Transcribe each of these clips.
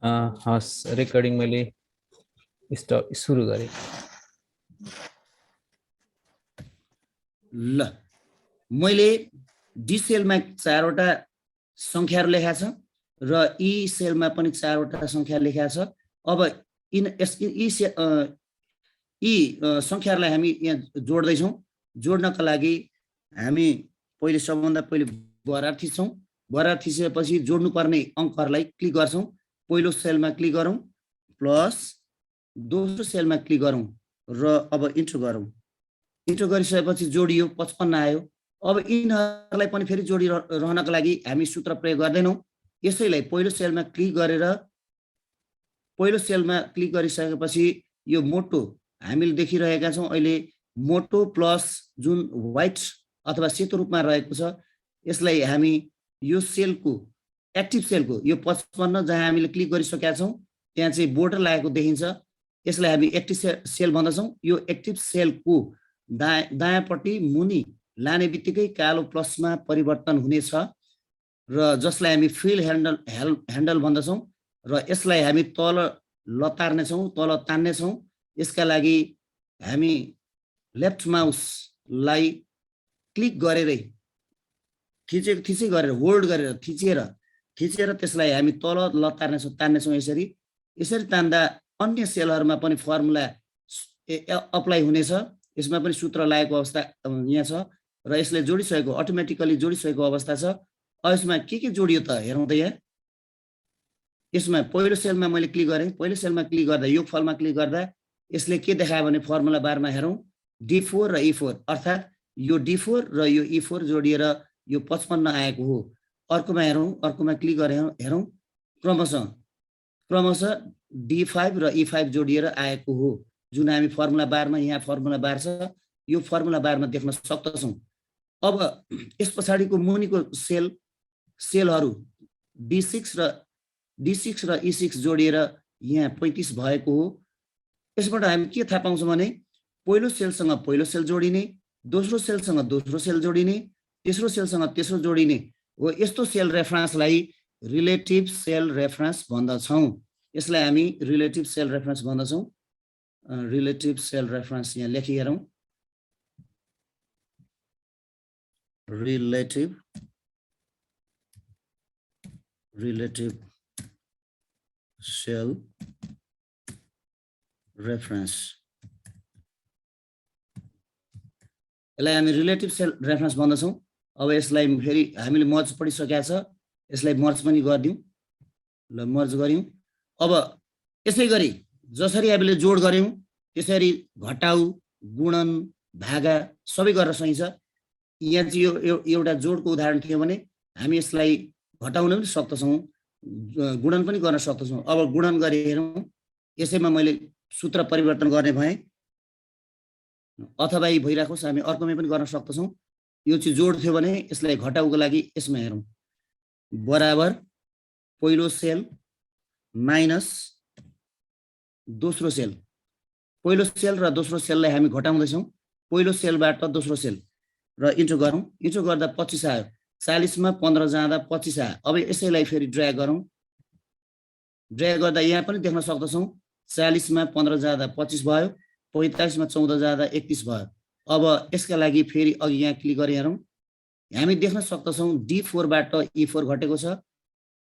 हस् रेकर्डिङ मैले सुरु गरेँ। ल मैले डी सेलमा 4वटा संख्याहरु लेखेको छ र ई सेलमा पनि 4वटा संख्या लेखेको छ। अब यी संख्याहरुलाई हामी यहाँ जोड्दै छौं। जोड्नका लागि हामी पहिले सबभन्दा पहिले बराबर थिच्छौं। बराबर थिचेपछि जोड्नु पर्ने अंकहरुलाई क्लिक गर्छौं। पहिलो सेलमा क्लिक गरौँ प्लस दोस्रो सेलमा क्लिक गरौँ र अब इन्टर गरौँ। इन्टर गरिसकेपछि जोडियो 55 आयो। अब यिनीहरुलाई पनि फेरि जोडिरहनका लागि हामी सूत्र प्रयोग गर्दैनौं। यसैलाई पहिलो सेलमा क्लिक गरिसकेपछि यो मोटो हामीले देखिरहेका छौं। अहिले मोटो प्लस जुन व्हाइट अथवा सेतो रूपमा रहेको छ यसलाई हामी यो सेलको एक्टिभ सेलको यो 55 जहाँ हामीले क्लिक गरिसकेका छौं त्यहाँ चाहिँ बोर्डर लागेको देखिन्छ। यसलाई हामी एक्टिभ सेल भन्दछौं। यो एक्टिभ सेलको दायाँपट्टि मुनि लाने बित्तिकै कालो प्लसमा परिवर्तन हुनेछ र जसलाई हामी फिल ह्यान्डल भन्दछौं र यसलाई हामी तल लतार्ने छौं, तल तान्ने छौं। यसका लागि हामी लेफ्ट माउसलाई क्लिक गरेरै थिचै गरेर होल्ड गरेर थिचेर त्यसलाई हामी तल लतार्ने छौं, तान्ने छौं। यसरी तान्दा अन्य सेलहरुमा पनि फर्मुला अप्लाई हुनेछ। यसमा पनि सूत्र लागेको अवस्था यहाँ छ र यसले जोडिसकेको अटोमेटिकली जोडिसकेको अवस्था छ। यसमा के जोडियो त हेरौँ त यहाँ। यसमा पहिलो सेलमा मैले क्लिक गरेँ। पहिलो सेलमा क्लिक गर्दा यो फलमा क्लिक गर्दा यसले के देखायो भने फर्मुला बारमा हेरौँ D4 र E4 अर्थात यो D4 र यो E4 जोडिएर यो 55 आएको हो। अर्कोमा हेरौँ, अर्कोमा क्लिक गरेर हेरौँ क्रमशः D5 र E5 जोडिएर आएको हो। जुन हामी फर्मुला बारमा यहाँ फर्मुला बार छ यो फर्मुला बारमा देख्न सक्छौं। अब यस पछाडिको मुनिको सेलहरु D6 र E6 जोडिएर यहाँ 35 भएको हो। यसबाट हामी के थाहा पाउँछौं भने पहिलो सेलसँग पहिलो सेल जोडिने, दोस्रो सेलसँग दोस्रो सेल जोडिने, तेस्रो सेलसँग तेस्रो जोडिने हो। यस्तो सेल रेफरेन्सलाई रिलेटिभ सेल रेफरेन्स भन्दछौं। यसलाई हामी रिलेटिभ सेल रेफरेन्स भन्दछौं। रिलेटिभ सेल रेफरेन्स यहाँ लेखी हेरौँ। रिलेटिभ सेल रेफरेन्स यसलाई हामी रिलेटिभ सेल रेफरेन्स भन्दछौं। अब यसलाई फेरि हामीले मर्ज पढिसकेका छ। यसलाई मर्ज पनि गरिदिउँ। ल मर्ज गर्यौं। अब यसै गरी जसरी हामीले जोड गर्यौं त्यसरी घटाउ, गुणन, भागा सबै गर्न सकिन्छ। यहाँ चाहिँ यो एउटा जोडको उदाहरण थियो भने हामी यसलाई घटाउन पनि सक्छौं, गुणन पनि गर्न सक्छौं। अब गुणन गरी हेरौँ। यसैमा मैले सूत्र परिवर्तन गर्ने भए अथवा यी भइराखोस् हामी अर्कोमै पनि गर्न सक्छौं। यो चाहिँ जोड थियो भने यसलाई घटाउको लागि यसमा हेरौँ बराबर पहिलो सेल माइनस दोस्रो सेल। पहिलो सेल र दोस्रो सेललाई हामी घटाउँदै छौं। पहिलो सेलबाट दोस्रो सेल र इन्टर गरौँ। इन्टर गर्दा 25 आयो। 40 मा 15 जाँदा 25 आयो। अब यसैलाई फेरि ड्र्याग गरौँ। ड्र्याग गर्दा यहाँ पनि देख्न सक्छौं 40 मा 15 जाँदा 25 भयो, 45 मा 14 जाँदा 31 भयो। अब यसका लागि फेरि अघि यहाँ क्लिक गरे हेरौँ। हामी देख्न सक्छौं D4 बाट E4 घटेको छ।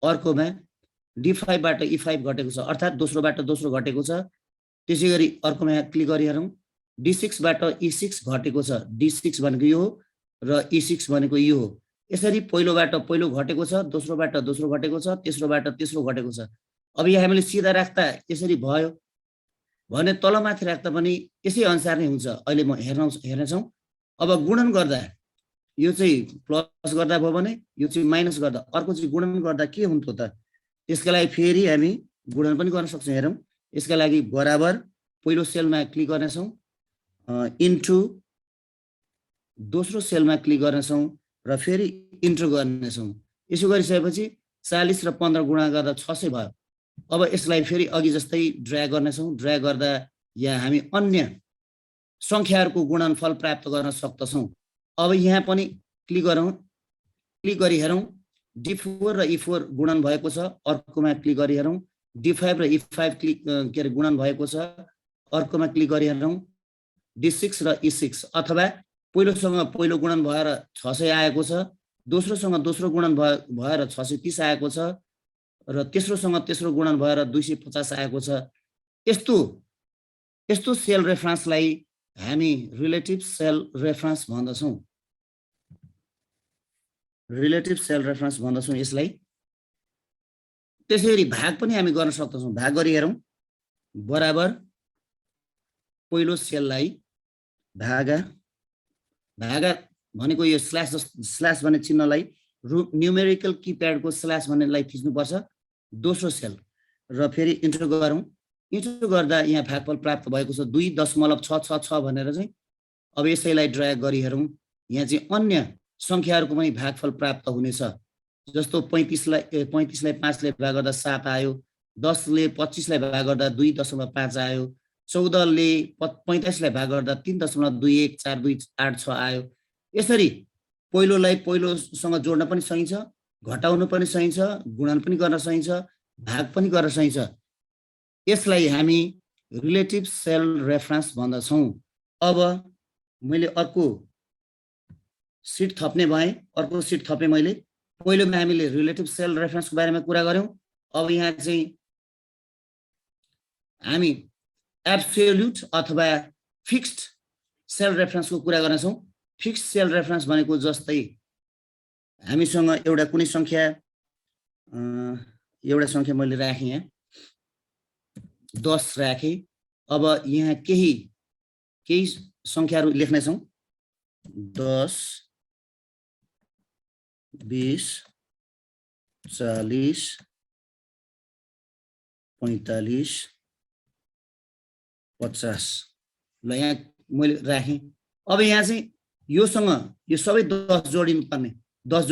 अर्कोमा D5 बाट E5 घटेको छ अर्थात दोस्रोबाट दोस्रो घटेको छ। त्यसैगरी अर्कोमा क्लिक गरी हेरौँ। D6 बाट E6 घटेको छ। D6 भनेको यो हो र E6 भनेको यो हो। यसरी पहिलोबाट पहिलो घटेको छ, दोस्रोबाट दोस्रो घटेको छ, तेस्रोबाट तेस्रो घटेको छ। अब यहाँ हामीले सिधा राख्दा यसरी भयो भने तलमाथि राख्दा पनि यसै अनुसार नै हुन्छ। अहिले म हेर्नेछौँ। अब गुणन गर्दा यो चाहिँ प्लस गर्दा भयो भने यो चाहिँ माइनस गर्दा अर्को चाहिँ गुणन गर्दा के हुन्थ्यो त? त्यसका लागि फेरि हामी गुणन पनि गर्न सक्छौं। हेरौँ। यसका लागि बराबर पहिलो सेलमा क्लिक गर्नेछौँ, इन्टु दोस्रो सेलमा क्लिक गर्नेछौँ र फेरि इन्टर गर्नेछौँ। यसो गरिसकेपछि 40 र 15 गुणा गर्दा 600 भयो। अब यसलाई फेरि अघि जस्तै ड्र्याग गर्नेछौँ। ड्र्याग गर्दा यहाँ हामी अन्य संख्याहरूको गुणनफल प्राप्त गर्न सक्छौं। अब यहाँ पनि क्लिक गरौँ। क्लिक गरी हेरौँ। D4 र E4 गुणन भएको छ। अर्कोमा क्लिक गरी हेरौँ। D5 र E5 क्लिक के अरे गुणन भएको छ, अर्कोमा क्लिक गरिहेरौँ D6 र E6, अथवा पहिलोसँग पहिलो गुणन भएर 600 आएको छ, दोस्रोसँग दोस्रो गुणन भएर 630 आएको छ र तेस्रोसँग तेस्रो गुणन भएर 250 आएको छ। यस्तो सेल रेफरेन्सलाई हामी रिलेटिभ सेल रेफरेन्स भन्दछौँ। रिलेटिभ सेल रेफरेन्स भन्दछौँ यसलाई। त्यसैगरी भाग पनि हामी गर्न सक्छौँ। भाग गरी हेरौँ, बराबर पहिलो सेललाई भागा भनेको यो स्ल्यास भन्ने चिन्हलाई न्युमेरिकल किप्याडको स्ल्यास भन्नेलाई थिच्नुपर्छ, दोस्रो सेल र फेरि इन्टर गरौँ। इन्टर गर्दा यहाँ भागफल प्राप्त भएको छ 2.666 भनेर चाहिँ। अब यसैलाई ड्र्याग गरी हेरौँ, यहाँ चाहिँ अन्य सङ्ख्याहरूको पनि भागफल प्राप्त हुनेछ। जस्तो 35लाई 5 ले भाग गर्दा 7 आयो, 10 ले 25 लाई भाग गर्दा 2.5 आयो, 14 ले 45 लाई भाग गर्दा 3.21428 आयो। यसरी पहिलोलाई पहिलोसँग जोड्न पनि सकिन्छ, घटाउन पनि सकिन्छ, गुणन पनि गर्न सकिन्छ, भाग पनि गर्न सकिन्छ। यसलाई हामी रिलेटिभ सेल रेफरेन्स भन्दछौँ। अब मैले अर्को सिट थप्ने भएँ, अर्को सिट थपेँ मैले। पहिलोमा हामीले रिलेटिभ सेल रेफरेन्सको बारेमा कुरा गऱ्यौँ। अब यहाँ चाहिँ हामी एब्सोल्युट अथवा फिक्स्ड सेल रेफरेन्सको कुरा गर्नेछौँ। फिक्स्ड सेल रेफरेन्स भनेको जस्तै हामीसँग एउटा कुनै सङ्ख्या मैले राखेँ, यहाँ 10 राखेँ। अब यहाँ केही सङ्ख्याहरू लेख्नेछौँ, 10, 20, 40, 45, 50 ल यहाँ मैले राखेँ। अब यहाँ चाहिँ योसँग यो सबै 10 जोडिनु पर्ने। 10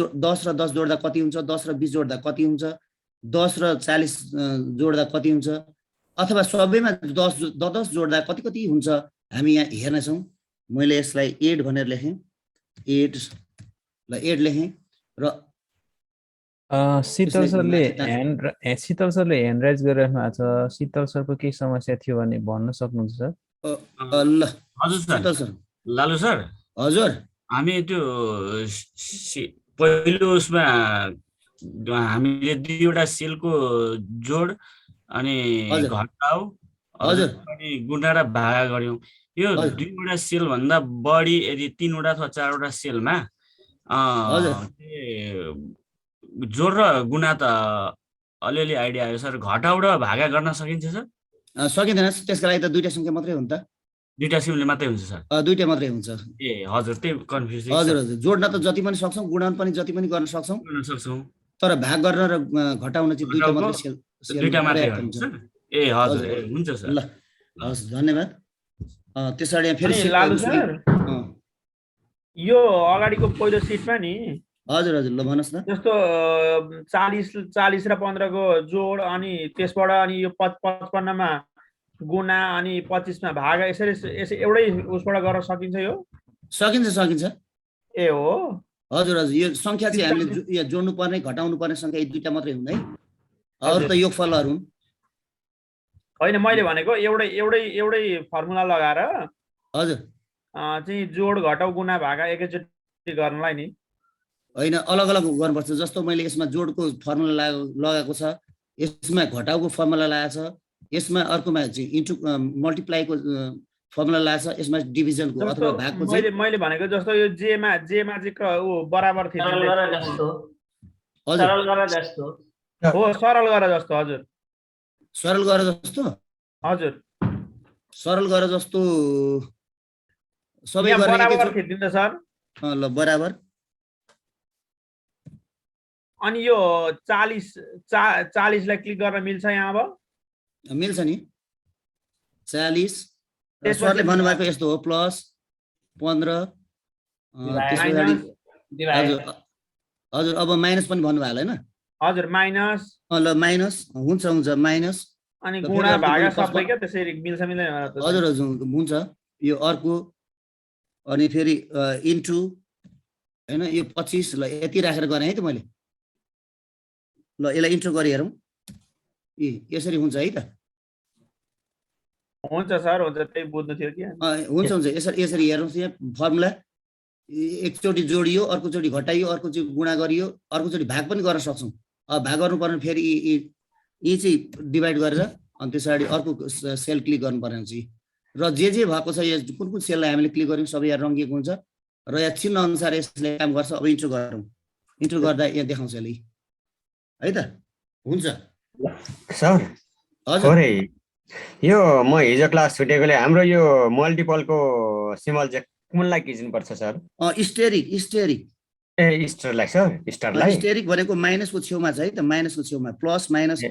र 10 जोड्दा कति हुन्छ, 10 र 20 जोड्दा कति हुन्छ, 10 र 40 जोड्दा कति हुन्छ, अथवा सबैमा 10 जोड्दा कति हुन्छ हामी यहाँ हेर्नेछौँ। मैले यसलाई 8 भनेर लेखेँ, 8 लेखेँ र शीतल सरले ह्यान्ड राइज गरिराख्नु भएको छ। शीतल सरको केही समस्या थियो भने भन्न सक्नुहुन्छ सर? ल हजुर सर। लालु सर, हजुर, हामी त्यो पहिलो उसमा हामीले दुईवटा सेलको जोड अनि घटाउ अनि गुणा र भागा गर्यौं। यो दुईवटा सेल भन्दा बढी यदि 3वटा अथवा 4वटा सेलमा जोड र गुणा त अलिअलि आइडिया आयो सर। घटाउ र भागा गर्न सकिन्छ सर? सकिँदैन, त्यसको लागि त दुईटा सङ्ख्या मात्रै हुन्छ। दुईटा सिमले मात्रै हुन्छ सर? दुईटा मात्रै हुन्छ। ए हजुर, त्यही कन्फ्युज। हजुर, जोड्न त जति पनि सक्छौँ, गुणन पनि जति पनि गर्न सक्छौँ, तर भाग गर्न र घटाउन चाहिँ दुईटा मात्रै सेल दुईटा मात्रै हुन्छ। ए हजुर, हुन्छ सर। ल हस्, धन्यवाद। त्यसरी फेरि लालु सर, यो अगाडिको पहिलो सिटमा नि हजुर ल भन्नुहोस् न। जस्तो 40 र 15 को जोड अनि त्यसबाट अनि यो 55 मा गुणा अनि 25 मा भाग, यसरी एउटै उसबाट गर्न सकिन्छ? यो सकिन्छ। ए हो, हजुर, यो संख्या चाहिँ हामीले यो जोड्नु पर्ने घटाउनु पर्ने संख्या यी दुईटा मात्रै हुन् है, अरु त योगफलहरु हुन्। हैन, मैले भनेको एउटै फर्मुला लगाएर हजुर चाहिँ जोड घटाउ गुणा भागा एकैचोटि गर्नलाई नि हैन, अलग अलग गर्नुपर्छ। जस्तो मैले यसमा जोडको फर्मुला लगाएको छ, यसमा घटाउको फर्मुला लगाएको छ, यसमा अर्कोमा चाहिँ इन्टु मल्टिप्लाईको फर्मुला लगाएको छ, यसमा डिभिजनको अथवा भागको चाहिँ मैले भनेको जस्तो यो जेमा चाहिँ उ बराबर थियो, सरल गरेर जस्तो। हो, सरल गरेर जस्तो। हजुर, सरल गरेर जस्तो। हजुर, सरल गरेर जस्तो सबै गरेर बराबर थिच्दिन्छ सर। ल बराबर। अनि यो 40 लाई क्लिक गर्न मिल्छ यहाँ? अब मिल्छ नि। 40 सरले भन्नुभएको यस्तो हो, प्लस 15 हजुर। अब माइनस पनि भन्नुभयो होला हैन? हजुर, माइनस। ल माइनस हुन्छ माइनस अनि गुणा भागा सबै के त्यसरी मिल्छ मिल्दैन? हजुर हुन्छ। यो अर्को अनि फेरि इन्टु हैन, यो 25 ल यति राखेर गरे है त मैले। ल यसलाई इन्टर गरी हेरौँ। यसरी हुन्छ है त? हुन्छ सर, हुन्छ, त्यही बुझ्नु थियो कि। हुन्छ हुन्छ, यसरी हेर्नुहोस् यहाँ फर्मुला। एकचोटि जोडियो, अर्कोचोटि घटाइयो, अर्कोचोटि गुणा गरियो, अर्कोचोटि भाग पनि गर्न सक्छौँ। भाग गर्नुपर्ने फेरि यी चाहिँ डिभाइड गरेर अनि त्यस पछाडि अर्को सेल क्लिक गर्नुपर्ने हुन्छ। र जे भएको छ यहाँ कुन कुन सेललाई हामीले क्लिक गर्यौँ सबै यहाँ रङ्गिएको हुन्छ र यहाँ चिन्ह अनुसार यसले काम गर्छ। अब इन्ट्रो गरौँ। इन्ट्रो गर्दा यहाँ देखाउँछ यसले है त? हुन्छ सर। हजुर। यो म हिजो क्लास छुटेकोले हाम्रो यो मल्टिपलको सिम्बल चाहिँ कुनलाई खिच्नुपर्छ सर? स्टेरिक। ए स्टारलाई सर, स्टारलाई। स्टेरिक भनेको माइनसको छेउमा छ है त, माइनसको छेउमा प्लस माइनस।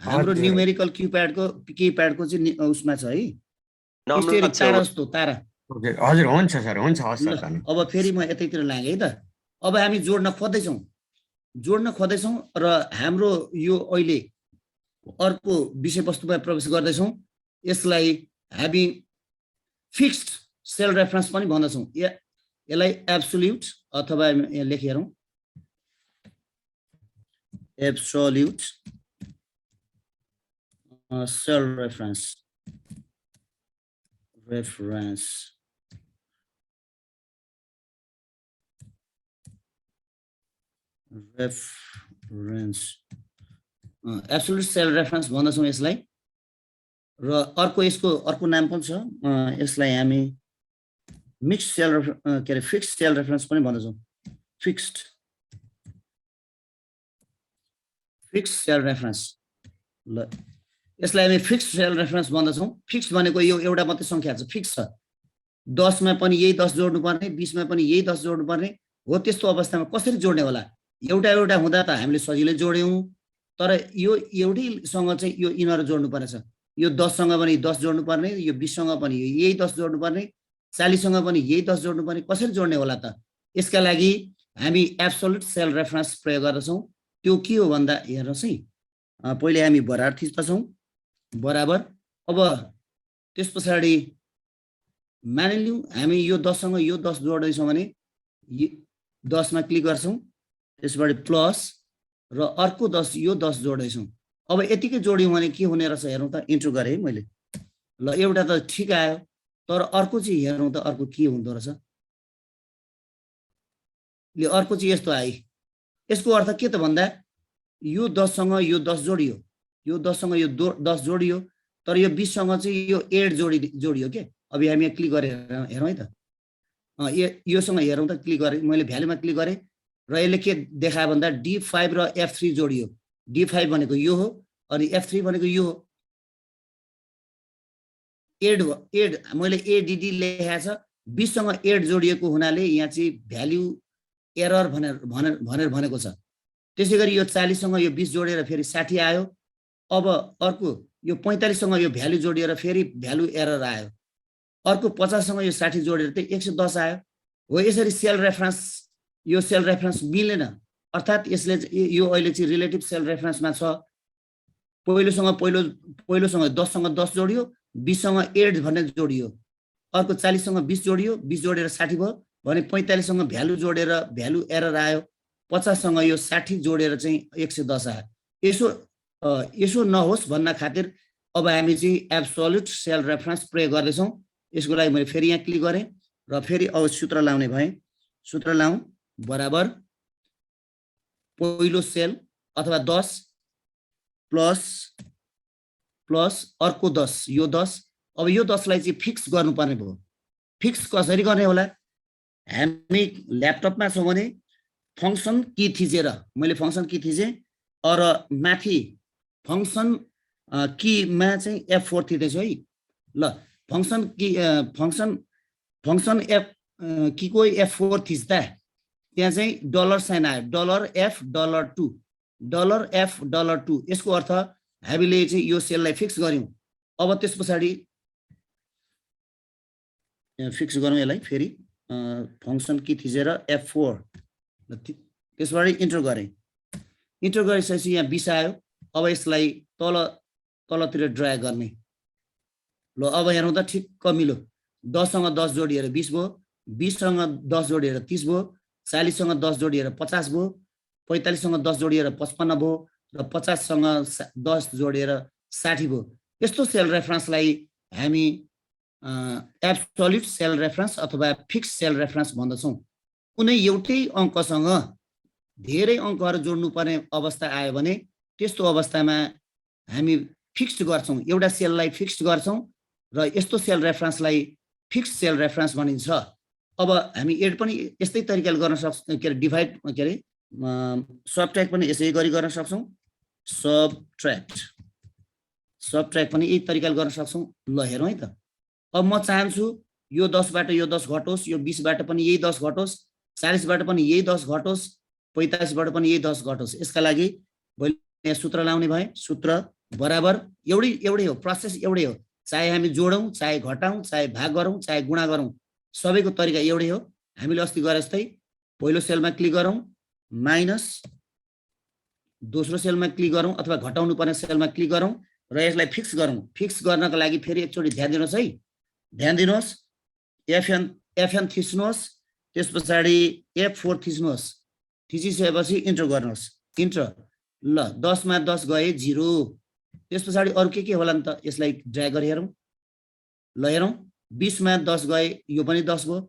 हाम्रो न्युमेरिकल किप्याडको चाहिँ उसमा छ है, स्टेरिक तारा जस्तो तारा। हजुर हुन्छ सर, हुन्छ हस् सर। अब फेरि म यतैतिर लागेँ है त। अब हामी जोड्न खोज्दैछौँ र हाम्रो यो अहिले अर्को विषयवस्तुमा प्रवेश गर्दैछौँ। यसलाई हामी फिक्स्ड सेल रेफरेन्स पनि भन्दछौँ। यसलाई एब्सोल्युट अथवा यहाँ लेखेरौँ absolute cell reference absolute cell reference भन्दछौँ यसलाई। र यसको अर्को नाम पनि छ, यसलाई हामी मिक्स्ड सेल के अरे फिक्स्ड सेल रेफरेन्स पनि भन्दछौँ। Fixed sale reference. ल यसलाई हामी फिक्स्ड सेल रेफरेन्स भन्दछौँ। फिक्स्ड भनेको यो एउटा मात्रै सङ्ख्या छ, फिक्स छ। 10 मा पनि यही 10 जोड्नुपर्ने, 20 मा पनि यही 10 जोड्नुपर्ने हो। त्यस्तो अवस्थामा कसरी जोड्ने होला? एउटा हुँदा त हामीले सजिलै जोड्यौँ, तर यो एउटैसँग चाहिँ यो इनर जोड्नु पर्नेछ। यो 10 सँग पनि 10 जोड्नुपर्ने, यो 20 सँग पनि यही 10 जोड्नुपर्ने, 40 सँग पनि यही 10 जोड्नुपर्ने। कसरी जोड्ने होला त? यसका लागि हामी एब्सोल्युट सेल रेफरेन्स प्रयोग गर्दछौँ। त्यो के हो भन्दा हेर्नुहोस् है, पहिले हामी बराबर थिच्दछौँ, बराबर। अब त्यस पछाडि मानिलिउँ हामी यो 10 सँग यो 10 जोड्दैछौँ भने 10 मा क्लिक गर्छौँ, त्यसबाट प्लस र अर्को 10 यो 10 जोड्दैछौँ। अब यतिकै जोड्यौँ भने के हुने रहेछ हेरौँ त। इन्ट्रो गरेँ है मैले। ल एउटा त ठिक आयो, तर अर्को चाहिँ हेरौँ त अर्को के हुँदो रहेछ। अर्को चाहिँ यस्तो आयो। यसको अर्थ के त भन्दा यो 10 सँग यो 10 जोडियो, यो 10 सँग यो 10 जोडियो, तर यो 20 सँग चाहिँ यो 8 जोडियो के। अब हामी यहाँ क्लिक गरेर हेरौँ है त। योसँग हेरौँ त, क्लिक गरेँ मैले, भ्यालुमा क्लिक गरेँ र यसले के देखायो भन्दा D5 र F3 जोडियो। D5 भनेको यो हो अनि F3 भनेको यो हो। एड मैले ADD लेखेको छ। 20 सँग 8 जोडिएको हुनाले यहाँ चाहिँ भ्यालु एरर भनेर भनेको छ। त्यसै गरी यो 40 सँग यो 20 जोडेर फेरि 60 आयो। अब अर्को यो 45 सँग यो भ्यालु जोडिएर फेरि भ्यालु एरर आयो। अर्को 50 सँग यो 60 जोडेर चाहिँ 110 आयो। हो यसरी यो सेल रेफरेन्स मिलेन। अर्थात् यसले यो अहिले चाहिँ रिलेटिभ सेल रेफरेन्समा छ। पहिलोसँग 10 सँग 10 जोडियो, 20 सँग 8 भन्ने जोडियो, अर्को 40 सँग 20 जोडियो, 20 जोडेर 60 भयो भने 45 सँग भ्यालु जोडेर भ्यालु एरर आयो। 50 सँग यो 60 जोडेर चाहिँ 110 आयो। यसो नहोस् भन्न खातिर अब हामी चाहिँ एब्सोल्युट सेल रेफरेन्स प्रयोग गर्दैछौँ। यसको लागि मैले फेरि यहाँ क्लिक गरेँ र फेरि अब सूत्र लाउने भएँ। सूत्र लाउँ बराबर पहिलो सेल अथवा 10 प्लस अर्को 10 यो 10। अब यो 10 लाई चाहिँ फिक्स गर्नुपर्ने भयो। फिक्स कसरी गर्ने होला? हामी ल्यापटपमा छौँ भने फङ्सन की थिचेर, मैले फङ्सन की थिचेँ र माथि फङ्सन कीमा चाहिँ F4 थिच्दैछु है। ल फङ्सन एफ कीको F4 थिच्दा त्यहाँ चाहिँ डलर साइन आयो, $F$2। यसको अर्थ हामीले चाहिँ यो सेललाई फिक्स गर्यौँ। अब त्यस पछाडि फिक्स गरौँ यसलाई फेरि फङ्सन की थिचेर F4, त्यसबाट इन्टर गरेँ। इन्टर गरिसकेपछि यहाँ 20 आयो। अब यसलाई तलतिर ड्र्याग गर्ने। ल अब हेरौँ त ठिक्क मिल्यो। 10 सँग 10 जोडिएर 20 भयो, 20 सँग 10 जोडिएर 30 भयो, 40 सँग 10 जोडिएर 50 भयो, 45 सँग 10 जोडिएर 55 भयो, र 50 सँग 10 जोडेर 60 भयो। यस्तो सेल रेफरेन्सलाई हामी एब्सोल्युट सेल रेफरेन्स अथवा फिक्स सेल रेफरेन्स भन्दछौँ। कुनै एउटै अङ्कसँग धेरै अङ्कहरू जोड्नु पर्ने अवस्था आयो भने त्यस्तो अवस्थामा हामी फिक्स्ड गर्छौँ, एउटा सेललाई फिक्स्ड गर्छौँ र यस्तो सेल रेफरेन्सलाई फिक्स सेल रेफरेन्स भनिन्छ। अब हामी एड पनि यस्तै तरिकाले गर्न सक्छौँ, के अरे डिभाइड के अरे सबट्र्याक्ट पनि यसै गरी गर्न सक्छौँ। सबट्र्याक्ट पनि यही तरिकाले गर्न सक्छौँ। ल हेरौँ है त। अब म चाहन्छु यो 10 बाट यो 10 घटोस्, यो 20 बाट पनि यही 10 घटोस्, 40 बाट पनि यही 10 घटोस्, 45 बाट पनि यही 10 घटोस्। यसका लागि मैले सूत्र लाउने भए, सूत्र बराबर एउटै हो, प्रोसेस एउटै हो। चाहे हामी जोडौँ, चाहे घटाउँ, चाहे भाग गरौँ, चाहे गुणा गरौँ, सबैको तरिका एउटै हो। हामीले अस्ति गरे जस्तै पहिलो सेलमा क्लिक गरौँ, माइनस दोस्रो सेलमा क्लिक गरौँ अथवा घटाउनु पर्ने सेलमा क्लिक गरौँ र यसलाई फिक्स गरौँ। फिक्स गर्नको लागि फेरि एकचोटि ध्यान दिनुहोस् है, ध्यान दिनुहोस्। एफएन थिच्नुहोस्, त्यस पछाडि F4 थिच्नुहोस्। थिचिसकेपछि इन्टर गर्नुहोस्, इन्टर। ल 10 मा 10 गए 0। त्यस पछाडि अरू के होला नि त, यसलाई ड्र्याग गरी हेरौँ। ल हेरौँ, 20 मा 10 गए यो पनि 10 भयो,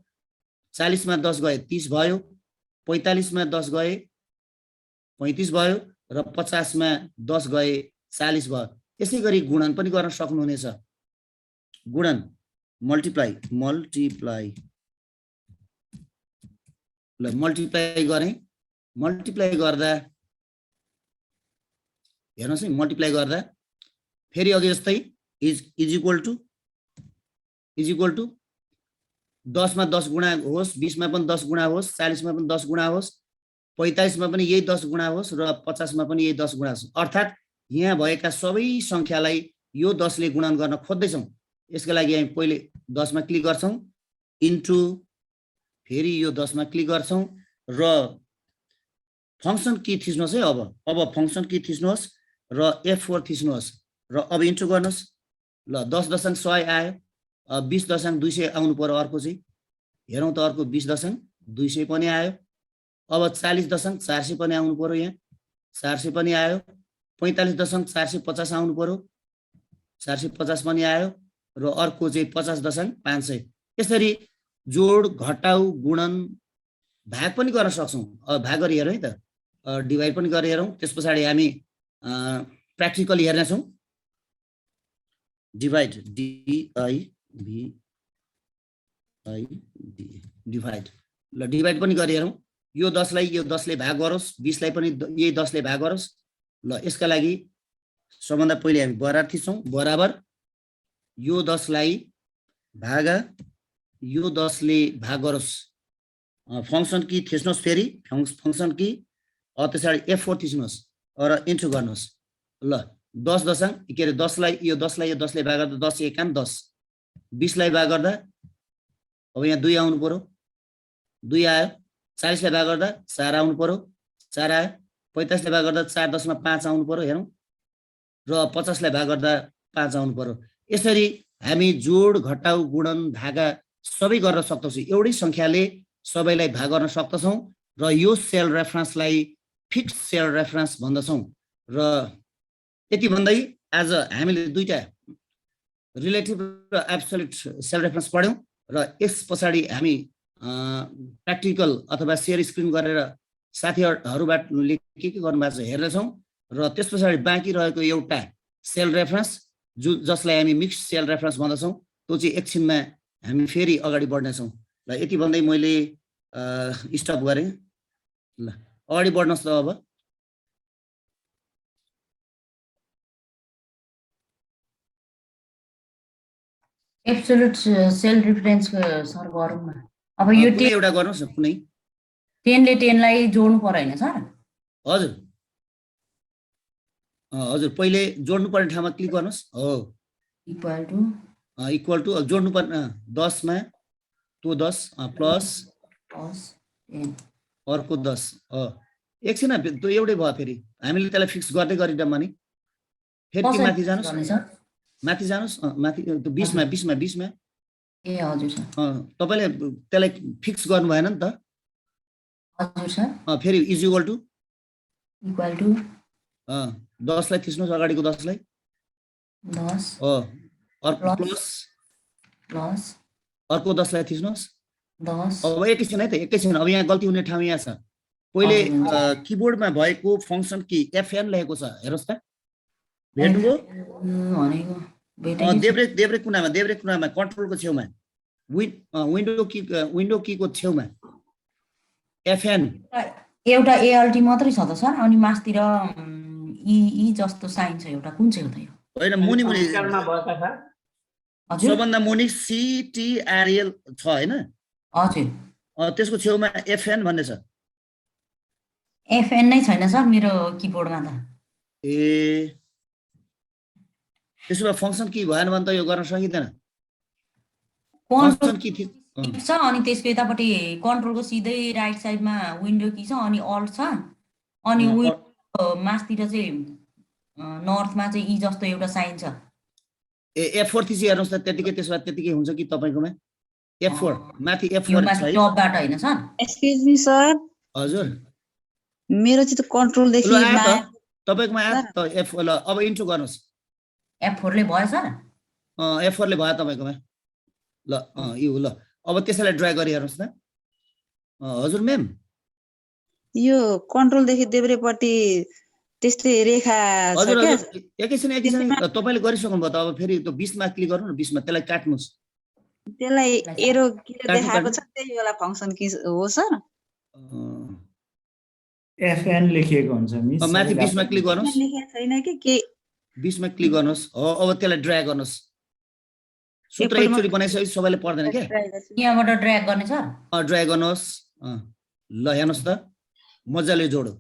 40 मा 10 गए 30 भयो, 45 मा 10 गए 35 भयो र 50 मा 10 गए 40 भयो। यसै गरी गुणन पनि गर्न सक्नुहुनेछ। गुणन मल्टिप्लाई ल मल्टिप्लाई गरेँ, मल्टिप्लाई गर्दा हेर्नुहोस् है, मल्टिप्लाई गर्दा फेरि अघि जस्तै इज इक्वल टु 10 मा 10 गुणा होस्, 20 मा पनि 10 गुणा होस्, 40 मा पनि 10 गुणा होस्, 45 मा पनि यही 10 गुणा होस् र 50 मा पनि यही 10 गुणा होस्। अर्थात् यहाँ भएका सबै सङ्ख्यालाई यो 10 ले गुणन गर्न खोज्दैछौँ। यसका लागि हामी पहिले 10 मा क्लिक गर्छौँ, इन्टु फेरि यो 10 मा क्लिक गर्छौँ र फङ्सन की थिच्नुहोस् है। अब फङ्सन की थिच्नुहोस् र F4 थिच्नुहोस् र अब इन्टु गर्नुहोस्। ल 10.100 आयो, 20.200 आउनु पर्यो। अर्को चाहिँ हेरौँ त, अर्को 20.200 पनि आयो। अब 40.400 पनि आउनु पर्यो, यहाँ 400 पनि आयो। 45.450 आउनु पर्यो, 450 पनि आयो र अर्को चाहिँ 50.500। यसरी जोड, घटाउ, गुणन, भाग पनि गर्न सक्छौँ। अब भाग गरी हेरौँ है त, डिभाइड पनि गरेर हेरौँ। त्यस पछाडि हामी प्र्याक्टिकली हेर्नेछौँ। डिभाइड डिभाइड ल डिभाइड पनि गरी हेरौँ। यो 10 लाई यो 10 ले भाग गरोस्, 20 लाई पनि यही 10 ले भाग गरोस्। ल यसका लागि सबभन्दा पहिले हामी बराबर थिच्छौँ। बराबर यो 10 लाई भागा यो 10 ले भाग गरोस्। फङ्सन की थिच्नुहोस्, फेरि फङ्सन की, त्यसपछि F4 थिच्नुहोस् र इन्टर गर्नुहोस्। ल 10 के अरे 10 लाई यो 10 लाई भाग गर्दा 10 एकाम 10, 20 लाई भाग गर्दा अब यहाँ 2 आउनु पर्यो, 2 आयो। 40 लाई भाग गर्दा 4 आउनु पर्यो, 4 आयो। 45 लाई भाग गर्दा 4.5 आउनु पर्यो, हेरौँ। र 50 लाई भाग गर्दा 5 आउनु पर्यो। यसरी हामी जोड, घटाउ, गुणन, भागा सबै गर्न सक्दछौँ। एउटै सङ्ख्याले सबैलाई भाग गर्न सक्दछौँ र यो सेल रेफरेन्सलाई फिक्स सेल रेफरेन्स भन्दछौँ। र यति भन्दै आज हामीले दुईटा रिलेटिभ र एब्सोल्युट सेल रेफरेन्स पढ्यौँ र यस पछाडि हामी प्र्याक्टिकल अथवा सेयर स्क्रिन गरेर साथीहरूबाट के गर्नुभएको छ हेर्नेछौँ। र त्यस पछाडि बाँकी रहेको एउटा सेल रेफरेन्स जसलाई हामी मिक्स सेल रेफरेन्स भन्दछौँ, त्यो चाहिँ एकछिनमा हामी फेरि अगाडि बढ्नेछौँ। ल यति भन्दै मैले स्टप गरेँ। ल अगाडि बढ्नुहोस् त। अब एब्सोल्युट सेल रेफरेन्सको सर गरौँ न। अब यो एउटा गर्नुहोस् न, कुनै 10 ले 10 लाई जोड्नु पर्यो हैन सर? हजुर हजुर, पहिले जोड्नु पर्ने ठाउँमा क्लिक गर्नुहोस्। हो, इक्वल टु जोड्नु पर्ने 10 मा त्यो 10 प्लस अर्को 10। एकछिन त्यो एउटै भयो। फेरि हामीले त्यसलाई फिक्स गर्दै गरिदियौँ भने फेरि माथि जानुहोस्, माथि जानुहोस्, माथि 20 मा 20 मा 20 मा। ए हजुर सर। तपाईले त्यसलाई फिक्स गर्नु भएन नि त? हजुर सर। फेरि इज इक्वल टु 10 लाई थिच्नुहोस् अगाडिको 10 लाई 10 अर्को प्लस प्लस अर्को 10 लाई थिच्नुहोस् 10 अब एकैछिन है त एकैछिन अब यहाँ गल्ती हुने ठाउँ यहाँ छ पहिले किबोर्डमा भएको फंक्सन की FN लेखेको छ हेर्नुस् त भेट्नुभयो भनेको भेटेकै देब्रे कुनामा कन्ट्रोलको छेउमा विन्डो कीको छेउमा FN एउटा ALT मात्रै छ त सर अनि मास्तिर ई जस्तो साइन छ एउटा कुन चाहिँ हो त यो होइन मुनि मा भएका छ हजुर सबभन्दा मुनि CTRL छ हैन हजुर त्यसको छेउमा FN भन्ने छ FN नै छैन सर मेरो किबोर्डमा त त्यसो भए फंक्सन की भएन भने त यो गर्न सकिँदैन कन्ट्रोल फंक्सन की छ अनि त्यसको यतापट्टि कन्ट्रोलको सिधै राइट साइडमा विन्डो की छ अनि अल्ट छ अनि मास्तिर चाहिँ नर्थमा चाहिँ ई जस्तो एउटा साइन छ F4 थिची हेर्नुस् त त्यतिकै त्यसो भए त्यतिकै हुन्छ कि तपाईकोमा F4 माथि यो F4 माथि छ है टपबाट हैन सर एक्सक्युज मी सर हजुर मेरो चाहिँ त कन्ट्रोल देखि ल आयो त तपाईकोमा आयो त F ल अब इन्ट्रो गर्नुस् F4 ले भयो सर F4 ले भयो तपाईकोमा ल यो ल अब त्यसैलाई ड्र्याग गरि हेर्नुस् त हजुर म्याम यो कन्ट्रोल देखि देब्रेपट्टि त्यस्तै रेखा छ हजुर क्या हजुर एकैछिन तपाईले गरिसक्नु भयो त अब फेरि त्यो 20 मा क्लिक गर्नु न 20 मा त्यसलाई काट्नुस् त्यसलाई एरो किन काट्नु, देखाएको छ त्यही वाला फंक्सन कि हो सर FN लेखिएको हुन्छ मिस माथि 20 मा क्लिक गर्नुस् लेखेको छैन कि 20 मा क्लिक गर्नुस् अब त्यसलाई ड्र्याग गर्नुस् सूत्र एकपल्टमा- एकचोटी बनाइसकेपछि सबैले पर्दैन क्या यहाँबाट ड्र्याग गर्ने सर ड्र्याग गर्नुहोस् ल हेर्नुहोस् त मजाले जोडो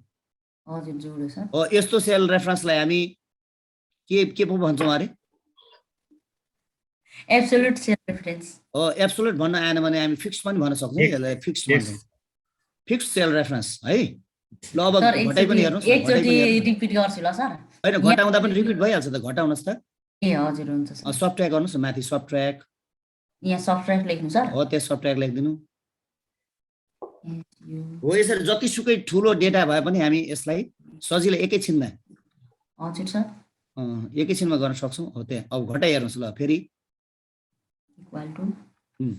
हजुर जोड्यो सर यस्तो सेल रेफरेन्सलाई हामी के पो भन्छौँ अरे एब्सोल्युट सेल रेफरेन्स एब्सोल्युट भन्न आएन भने हामी फिक्स पनि भन्न सक्छौँ यसलाई फिक्स भन्छौँ फिक्स सेल रेफरेन्स है ल अब सर घटाइ पनि हेर्नुहोस् न, घटाइ पनि एकचोटि हेर्नुहोस्। रिपिट गर्छु ल सर होइन घटाउँदा पनि रिपिट भइहाल्छ त घटाउनुहोस् त ए हजुर हुन्छ सर सफ्टट्र्याक गर्नुहोस् न माथि सफ्टट्र्याक यहाँ सफ्टवेयर लेख्नु सर हो त्यो सफ्टट्र्याक लेखिदिनु यो हो यसरी जतिसुकै ठुलो डेटा भए पनि हामी यसलाई सजिलै एकैछिनमा हजुर सर एकैछिनमा गर्न सक्छौँ हो त्यहाँ अब घटाइ हेर्नुहोस् ल फेरि इक्वल टु उम्,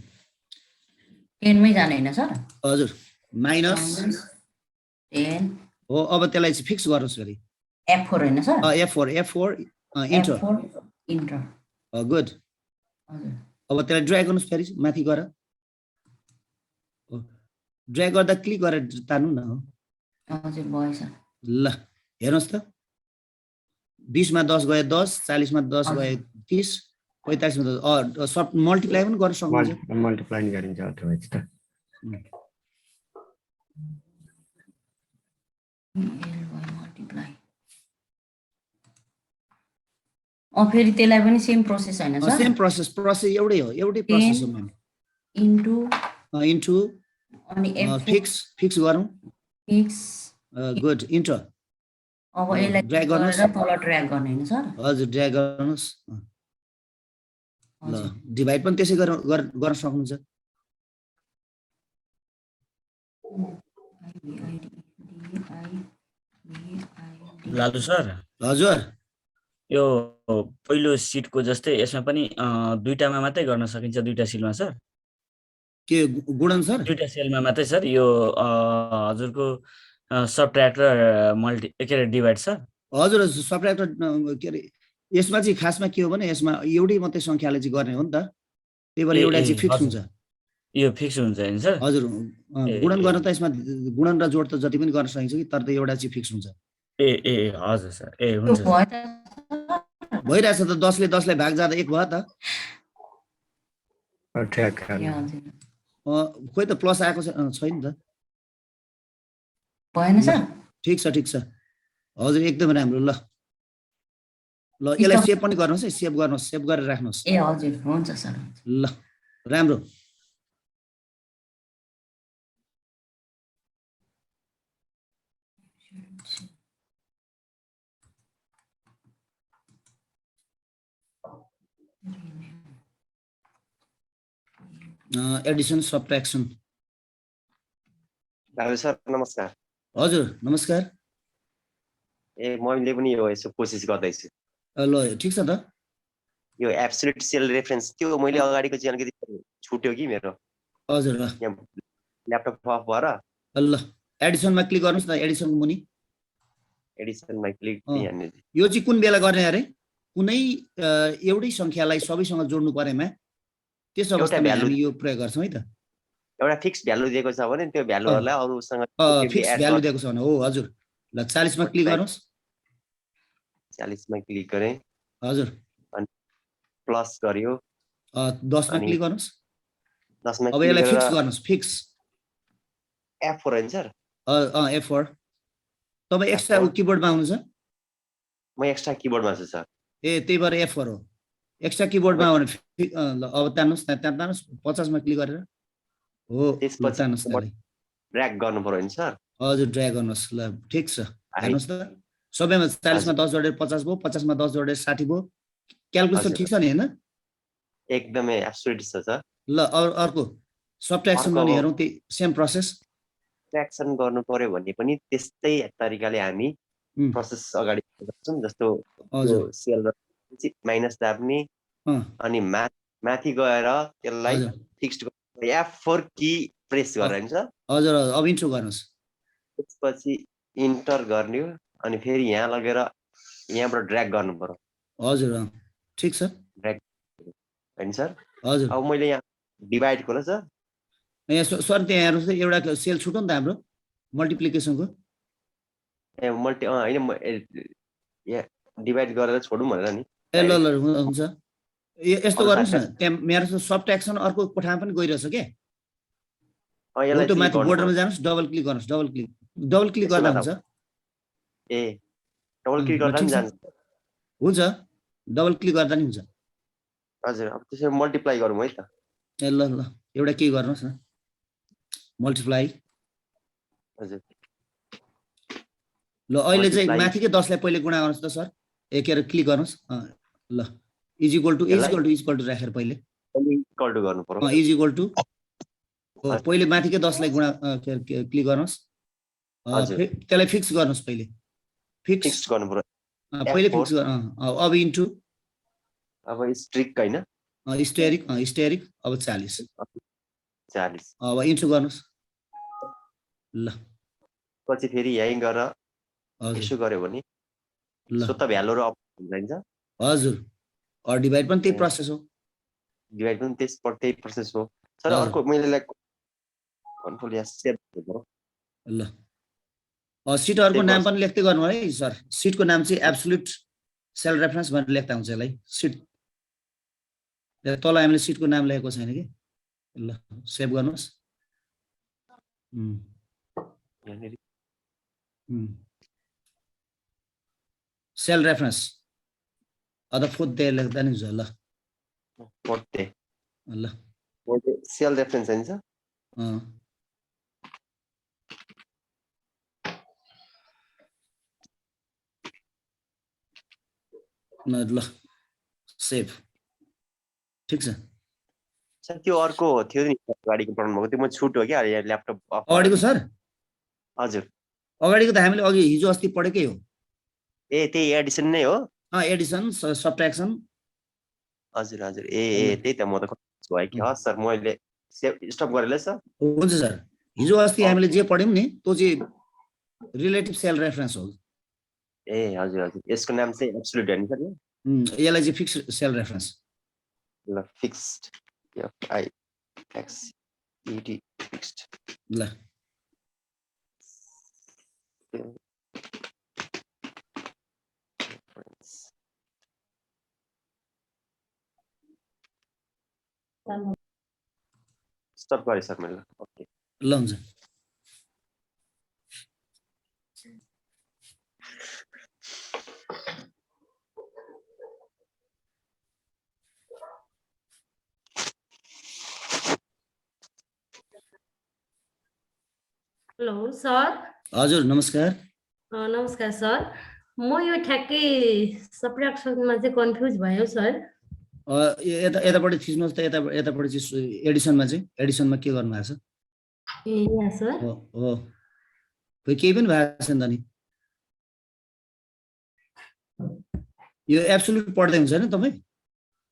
10 मै जाने हैन सर हजुर माइनस 10 हो अब त्यसलाई चाहिँ फिक्स गर्नुहोस् फेरि F4 हैन sir F4 enter F4 enter good हजुर अब त्यसलाई ड्र्याग गर्नुहोस् फेरि माथि गएर ड्र्याग गर्दा क्लिक गरेर तान्नु न हो हजुर भयो सर ल हेर्नुहोस् त 20 मा 10 गए 10 40 मा 10 गए 30 45 मा 10 सब मल्टिप्लाई पनि गर्न सक्नुहुन्छ मल्टिप्लाई नि गरिन्छ अथवा त मल्टिप्लाई फेरि त्यसलाई पनि सेम प्रोसेस हैन सर सेम प्रोसेस एउटै हो एउटै प्रोसेस हो म्याम इन्टु इन्टु अनि फिक्स गरौँ फिक्स गुड इन्टर अब यसलाई ड्र्याग गर्नुहोस्। गरेर तल ड्र्याग गर्ने हैन सर हजुर ड्र्याग गर्नुहोस् ल डिभाइड पनि त्यसै गर्न सक्नुहुन्छ लालु सर हजुर यो पहिलो सिटको जस्तै यसमा पनि दुईटामा मात्रै गर्न सकिन्छ दुईटा सिलमा सर के गुणन सर दुईटा सेलमा मात्रै सर यो हजुरको सबट्र्याक्ट र मल्टी के अरे डिभाइड सर हजुर हजुर सब्ट्र्याक्ट के अरे यसमा चाहिँ खासमा के हो भने यसमा एउटै मात्रै सङ्ख्याले चाहिँ गर्ने हो नि त त्यही भएर एउटा चाहिँ फिक्स हुन्छ यो फिक्स हुन्छ हैन सर हजुर गुणन गर्न त यसमा गुणन र जोड त जति पनि गर्न सकिन्छ कि तर त एउटा चाहिँ फिक्स हुन्छ ए हजुर सर हुन्छ सर भयो त भइरहेछ त 10 ले 10 लाई भाग जाँदा 1 भयो त ट्र्याक हजुर खोइ त प्लस आएको छैन त भएन सर ठिक छ हजुर एकदम राम्रो ल यसलाई सेभ पनि गर्नुहोस् है सेभ गर्नुहोस् सेभ गरेर राख्नुहोस् ए हजुर हुन्छ सर ल राम्रो एडिसन सब्ट्र्याक्सन सर नमस्कार हजुर नमस्कार ए मैले पनि यो यसो कोसिस गर्दैछु ल ठिक छ त यो एब्सोल्युट सेल रेफरेन्स त्यो मैले अगाडिको चाहिँ अलिकति छुट्यो कि मेरो हजुर ल यहाँ ल्यापटप अफ भएर ल एडिसनमा क्लिक गर्नुहोस् न एडिसनको मुनि एडिसनमा क्लिक यहाँनिर यो चाहिँ कुन बेला गर्ने अरे कुनै एउटै सङ्ख्यालाई सबैसँग जोड्नु परेमा त्यस अवस्थामा हामी यो प्रयोग गर्छौँ है त एउटा फिक्स भ्यालु दिएको छ भने त्यो भ्यालुहरूलाई अरूसँग फिक्स भ्यालु दिएको छ भने हो हजुर ल 40 मा क्लिक गर्नुहोस् 40 मा क्लिक गरे हजुर प्लस गर्यो 10 मा क्लिक गर्नुहोस् 10 मा अब यसलाई फिक्स गर्नुहोस् फिक्स F4 हैन सर F4 तपाईँ एक्स्ट्रा किबोर्डमा आउनुहुन्छ म एक्स्ट्रा किबोर्डमा छु सर ए त्यही भएर F4 हो एक्स्ट्रा किबोर्डमा आउनु ल अब तान्नुहोस् 50 मा क्लिक गरेर हो तान्नुहोस् त्यसलाई ड्र्याग गर्नु पर्यो नि सर हजुर ड्र्याग गर्नुहोस् ल ठिक छ हेर्नुहोस् त सबैमा 40 मा 10 जोडेर 50 भयो 50 मा 10 जोडेर 60 भयो क्याल्कुलेसन ठिक छ नि हैन एकदमै एब्सोल्युट छ सर ल अर्को सबट्र्याक्सन गर्ने हेरौँ त्यही सेम प्रोसेस सबट्र्याक्सन गर्नु पर्यो भने पनि त्यस्तै तरिकाले हामी प्रोसेस अगाडि गर्छौं जस्तो सेल माइनस दाब्ने अनि माथि गएर त्यसलाई फिक्स्ड F4 की प्रेस गरेर नि सर हजुर अब इन्टर गर्नुस् त्यसपछि इन्टर गर्ने अनि फेरि यहाँ लगेर यहाँबाट ड्र्याग गर्नु पर्यो हजुर ठीक छ ड्र्याग हैन सर हजुर अब मैले यहाँ डिभाइड खोला सर यहाँ सर त्यहाँ हेर्नुस् त एउटा सेल छुट्यो नि त हाम्रो मल्टिप्लिकेसनको ए मल्टी हैन यहाँ डिभाइड गरेर छोडौँ भनेर नि ए ल ल हुन्छ यस्तो गर्नुस् न त्यहाँ मेरो सबट्र्याक्सन अर्को कोठामा पनि गइरहेछ के यो माथि बोर्डरमा जानुस् डबल क्लिक गर्नुस् डबल क्लिक गर्दा हुन्छ ए डबल क्लिक गर्दा पनि जान्छ हुन्छ डबल क्लिक गर्दा नि हुन्छ हजुर अब त्यसरी मल्टिप्लाई गरौँ है त ए ल ल एउटा के गर्नुस् न मल्टिप्लाई हजुर ल अहिले चाहिँ माथिकै 10 लाई पहिले गुणा गर्नुस् त सर एकेर क्लिक गर्नुस् ल इज इक्वल टु राखेर पहिले इक्वल टु गर्नु पर्यो इज इक्वल टु पहिले माथिकै 10 लाई गुणा क्लिक गर्नुस् त्यसलाई फिक्स गर्नुस् पहिले फिक्स गर्नु पर्यो पहिले फिक्स अब इन्टु अब स्ट्रिक हैन स्टेरिक अब 40 अब इन्टु गर्नुस् ल पछि फेरि यही गएर यसो गर्यो भने सो त भ्यालु र हुन्छ हजुर डिभाइड पनि त्यही प्रोसेस हो डिभाइड पनि त्यही प्रोसेस हो सर अर्को मैले कन्ट्रोल या सेभ गर्नु ल सिटहरुको नाम पनि लेख्दै गर्नु है सर सिटको नाम चाहिँ एब्सोल्युट सेल रेफरेन्स भनेर लेख्दा हुन्छ यसलाई सिट तल हामीले सिटको नाम लेखेको छैन कि ल सेभ गर्नुस् सेल रेफरेन्स अथवा फोर्थ लेख्दा नि हुन्छ ल फोर्थ ल सेल रेफरेन्स हैन ल सेभ ठीक छ सर त्यो अर्को थियो नि अगाडिको प्रब्लम भएको त्यो म छुट्यो क्या ल्यापटप अगाडिको सर हजुर अगाडिको त हामीले अघि हिजो अस्ति पढेकै हो ए त्यही एडिसन नै हो एडिसन सबट्र्याक्सन हजुर हजुर ए त्यही त म त भयो कि हस् सर मैले स्टप गरेँ सर हुन्छ सर हिजो अस्ति हामीले जे पढ्यौं नि त्यो चाहिँ रिलेटिभ सेल रेफरेन्स हो ए हजुर हजुर यसको नाम चाहिँ एब्सोल्युट हैन सर यसलाई चाहिँ फिक्स्ड सेल रेफरेन्स ल फिक्स्ड FIXED फिक्स्ड ल स्टप गरेँ सर मैले ओके ल हुन्छ हेलो सर हजुर नमस्कार नमस्कार सर म यो ठ्याक्कै सबट्र्याक्सनमा चाहिँ कन्फ्युज भयो सर यतापट्टि थिच्नुहोस् त यतापट्टि चाहिँ एडिसनमा के गर्नु भएको छ ए यहाँ सर हो केही पनि भएको छैन त नि यो एब्सोल्युट पढ्दै हुन्छ हैन तपाई?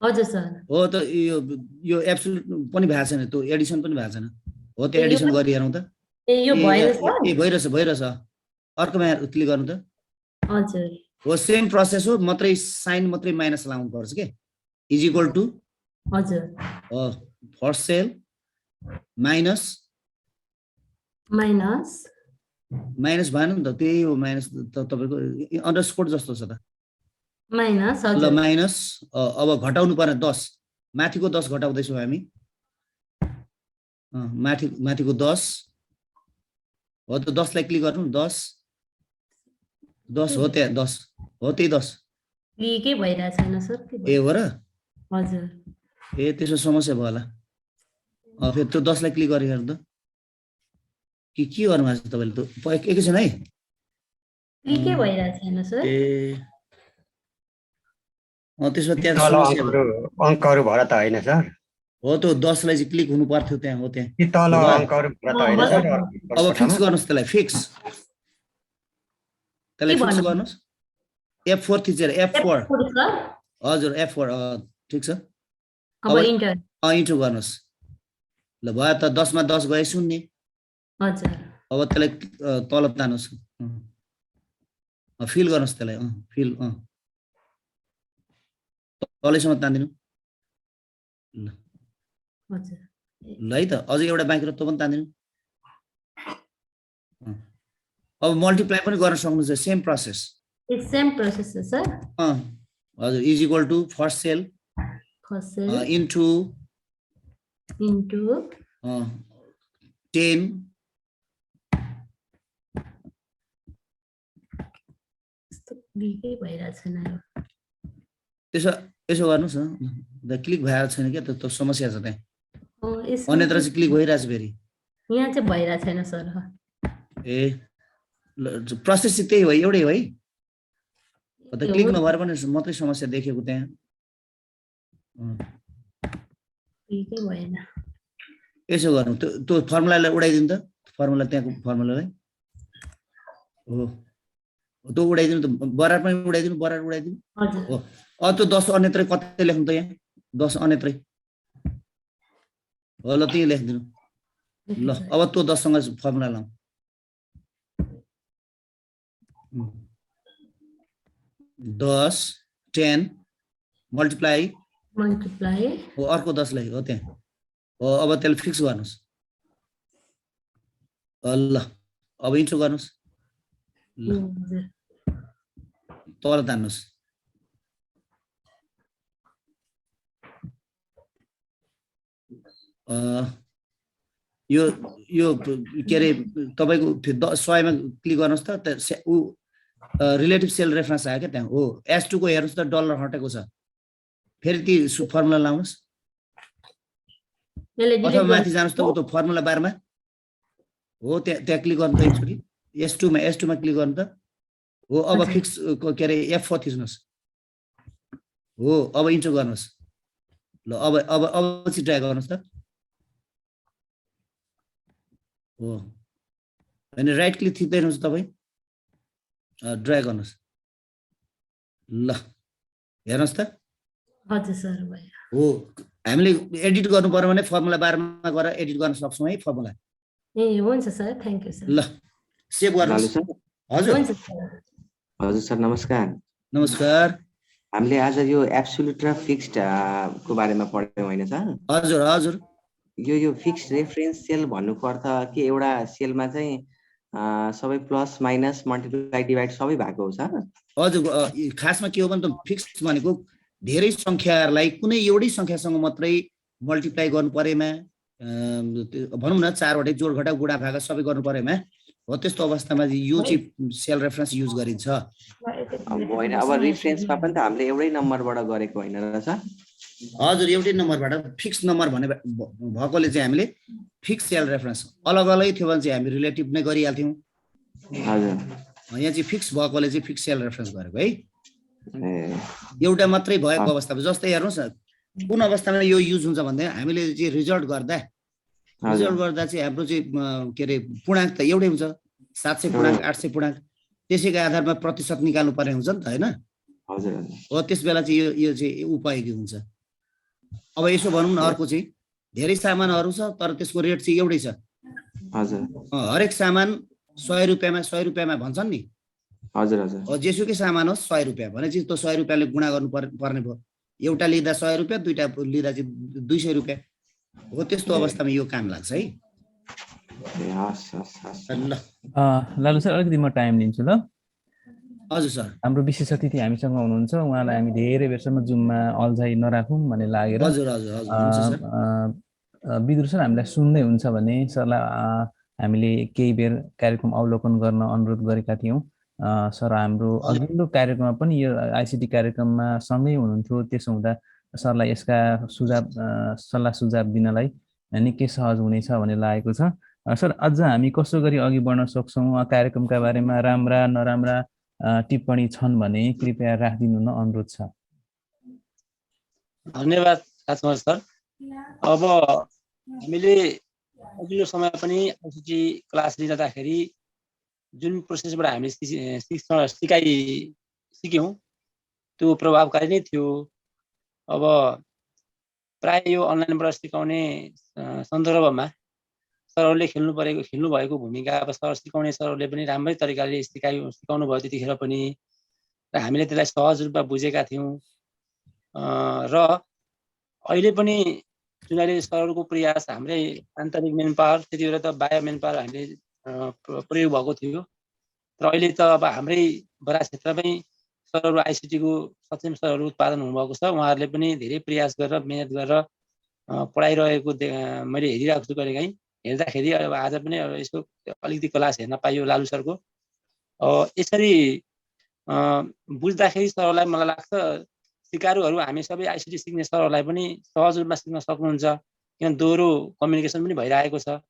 हजुर सर। हो त यो एब्सोल्युट पनि भएको छैन, त्यो एडिसन पनि भएको छैन। हो त्यो एडिसन गरि हेरौँ त। यो भएन सर? भइरहेछ। अर्कोमा क्लिक गर्नु त। हजुर। हो सेम प्रोसेस हो, मात्रै साइन मात्रै माइनस लाउनु पर्छ के। इज इक्वल टु हजुर। फर्स्ट सेल माइनस भएन नि त, त्यही हो माइनस त तपाईको अन्डरस्कोर जस्तो छ त। माइनस ल माइनस अब घटाउनु पर्ने 10, माथिको 10 घटाउँदैछौँ हामी। माथिको 10 हो त, 10 लाई क्लिक गर्नु। 10 हो त्यहाँ 10 हो, त्यही 10 के भइरहेछ छैन सर? ए हो र? हजुर। ए त्यसो समस्या भयो होला। फेरि त्यो 10 लाई क्लिक गरेर हेर्नु त। के गर्नु भएको छ तपाईले? त एकैछिन है। के भइरहेछ छैन सर? ए त्यसो त्यहाँ समस्या अङ्कहरु भएर त हैन सर? हो त 10 लाई चाहिँ क्लिक हुनु पर्थ्यो त्यहाँ। हो त्यहाँ कि तल अङ्कहरु भएर त हैन सर? अब फिक्स गर्नुस् त्यसलाई, फिक्स गर्नुस्। F4 थिचेर F4 हजुर F4 ठीक छ। अब इन्टर गर्नुस्। ल भयो त, 10 मा 10 गए 0। हजुर। अब त्यसलाई तल तान्नुस्, फिल गर्नुस् त्यसलाई। फिल तलैसम्म तान्दिनु। ल हजुर। ल है त, अझै एउटा बाँकी र त्यो पनि तान्दिनु। अब मल्टिप्लाई पनि गर्न सक्नुहुन्छ, सेम प्रोसेस। सेम प्रोसेस हो सर? हजुर। Is equal to first cell into 10 त्यसो गर्नुहोस् न। क्लिक भएर छैन क्या, त्यो समस्या छ त्यहाँ। अन्यत्र चाहिँ क्लिक भइरहेछ फेरि। यहाँ चाहिँ भइरहेछ छैन सर। ए प्रोसेस चाहिँ त्यही हो, एउटै हो है। क्लिक नभएर पनि मात्रै समस्या देखेको त्यहाँ। यसो गर्नु, त्यो फर्मुलालाई उडाइदिनु त। फर्मुला त्यहाँको फर्मुलालाई हो त्यो उडाइदिनु त। बराबर पनि उडाइदिनु। हो त्यो 10 अन्यत्रै कतै लेख्नु त यहाँ। 10 अन्यत्रै हो। ल त्यही लेखिदिनु। ल अब त्यो 10 सँग फर्मुला लाउँ। 10 10 मल्टिप्लाई हो अर्को 10 लाई हो त्यहाँ। हो अब त्यसलाई फिक्स गर्नुस्। ल अब इन्टर गर्नुस्। ल तल तान्नुस्। यो के अरे तपाईको 100 मा क्लिक गर्नुस् त। रिलेटिभ सेल रेफरेन्स आयो क्या त्यहाँ। हो S2 को हेर्नुस् त, डलर हटेको छ। फेरि ती फर्मुला लाउनुस्। अथवा माथि जानुस् त, उतो फर्मुला बारमा हो त्यहाँ क्लिक गर्नु त एकचोटि। S2 मा क्लिक गर्नु त। हो अब फिक्स के अरे F4 थिच्नुस्। हो अब इन्टर गर्नुस्। ल अब चाहिँ ट्राई गर्नुस् त। हो हैन, राइट क्लिक थिच्दैनुस् तपाई। ड्र्याग गर्नुस्। ल हेर्नुस् त। हजुर सर भयो। हो हामीले एडिट गर्नु पर्यो भने फर्मुला बारमा गएर एडिट गर्न सक्छौँ है फर्मुला। ए हुन्छ सर, थ्याङ्क यू सर। ल सेभ गर्नुस्। हजुर हजुर सर नमस्कार। नमस्कार। हामीले आज यो एब्सोल्युट र फिक्स्ड को बारेमा पढ्यौँ हैन सर? हजुर हजुर। यो फिक्स्ड रेफरेन्स सेल भन्नुको अर्थ के एउटा सेलमा चाहिँ सबै प्लस माइनस मल्टिप्लाई डिभाइड सबै भएको हो सर? हजुर खासमा के हो भने त फिक्स्ड भनेको धेरै संख्यालाई कुनै एउटै संख्यासँग मात्रै मल्टिप्लाई गर्नु परेमा, भनौँ न 4 वटै जोड घटाउ गुणा भागा सबै गर्नु परेमा हो, त्यस्तो अवस्थामा यो चाहिँ सेल रेफरेन्स युज गरिन्छ। होइन अब रेफरेन्समा पनि त हामीले एउटै नम्बरबाट गरेको होइन र सर? हजुर एउटै नम्बरबाट फिक्स नम्बर भने भएकोले चाहिँ हामीले फिक्स सेल रेफरेन्स, अलग अलगै थियो भने चाहिँ हामी रिलेटिभ नै गरिहाल्थ्यौँ। हजुर यहाँ चाहिँ फिक्स भएकोले चाहिँ फिक्स सेल रेफरेन्स गरेको है। एउटा मात्रै भएको अवस्थामा जस्तै हेर्नुहोस् न, कुन अवस्थामा यो युज हुन्छ भन्दा हामीले चाहिँ रिजल्ट गर्दा चाहिँ हाम्रो चाहिँ के अरे पूर्णाङ्क त एउटै हुन्छ, 700 पूर्णाङ्क 800 पूर्णाङ्क, त्यसैको आधारमा प्रतिशत निकाल्नु पर्ने हुन्छ नि त हैन? हजुर हजुर हो त्यस बेला चाहिँ यो चाहिँ उपयोगी हुन्छ। अब यसो भनौँ न, अर्को चाहिँ धेरै सामानहरू छ तर त्यसको रेट चाहिँ एउटै छ। हजुर हरेक सामान 100 रुपियाँमा भन्छन् नि। हजुर हजुर जेसुकै सामान होस् 100 रुपियाँ भनेपछि त्यो 100 रुपियाँले गुणा गर्नु पर्ने भयो। एउटा लिँदा 100 रुपियाँ, दुईटा लिँदा चाहिँ 200 रुपियाँ हो। त्यस्तो अवस्थामा यो काम लाग्छ है। ल लालु सर अलिकति म टाइम लिन्छु ल। हजुर सर। हाम्रो विशेष अतिथि हामीसँग हुनुहुन्छ, उहाँलाई हामी धेरै बेरसम्म जुममा अल्झाइ नराखौँ भन्ने लागेर। हजुर हजुर हजुर विदुर सर हामीलाई सुन्दै हुन्छ भने सरलाई हामीले केही बेर कार्यक्रम अवलोकन गर्न अनुरोध गरेका थियौँ। सर हाम्रो अघिल्लो कार्यक्रममा पनि यो आइसिटी कार्यक्रममा सँगै हुनुहुन्थ्यो, त्यसो हुँदा सरलाई यसका सल्लाह सुझाव दिनलाई निकै सहज हुनेछ भन्ने लागेको छ। सर अझ हामी कसो गरी अघि बढ्न सक्छौँ, कार्यक्रमका बारेमा राम्रा नराम्रा टिप्पणी छन् भने कृपया राखिदिनु न अनुरोध छ। धन्यवाद राजकुमार सर। अब हामीले अघिल्लो समय पनि आइसिटी क्लास लिँदाखेरि जुन प्रोसेसबाट हामीले सिक्यौँ त्यो प्रभावकारी नै थियो। अब प्राय यो अनलाइनबाट सिकाउने सन्दर्भमा सरहरूले खेल्नु भएको भूमिका अब सर सिकाउने सरहरूले पनि राम्रै तरिकाले सिकाउनु भयो त्यतिखेर पनि, र हामीले त्यसलाई सहज रूपमा बुझेका थियौँ। र अहिले पनि जुन अहिले सरहरूको प्रयास, हाम्रै आन्तरिक मेन पावर, त्यति बेला त बाह्य मेन पावर हामीले प्रयोग भएको थियो, र अहिले त अब हाम्रै बराक क्षेत्रमै सरहरू आइसिटीको सक्षम सरहरू उत्पादन हुनुभएको छ। उहाँहरूले पनि धेरै प्रयास गरेर मेहनत गरेर पढाइरहेको मैले हेरिरहेको छु। कहिलेकाहीँ हेर्दाखेरि अब आज पनि अब यसको अलिकति क्लास हेर्न पाइयो लालु सरको। यसरी बुझ्दाखेरि सरहरूलाई मलाई लाग्छ सिकारुहरू हामी सबै आइसिटी सिक्ने सरहरूलाई पनि सहज रूपमा सिक्न सक्नुहुन्छ, किन दोहोरो कम्युनिकेसन पनि भइरहेको छ।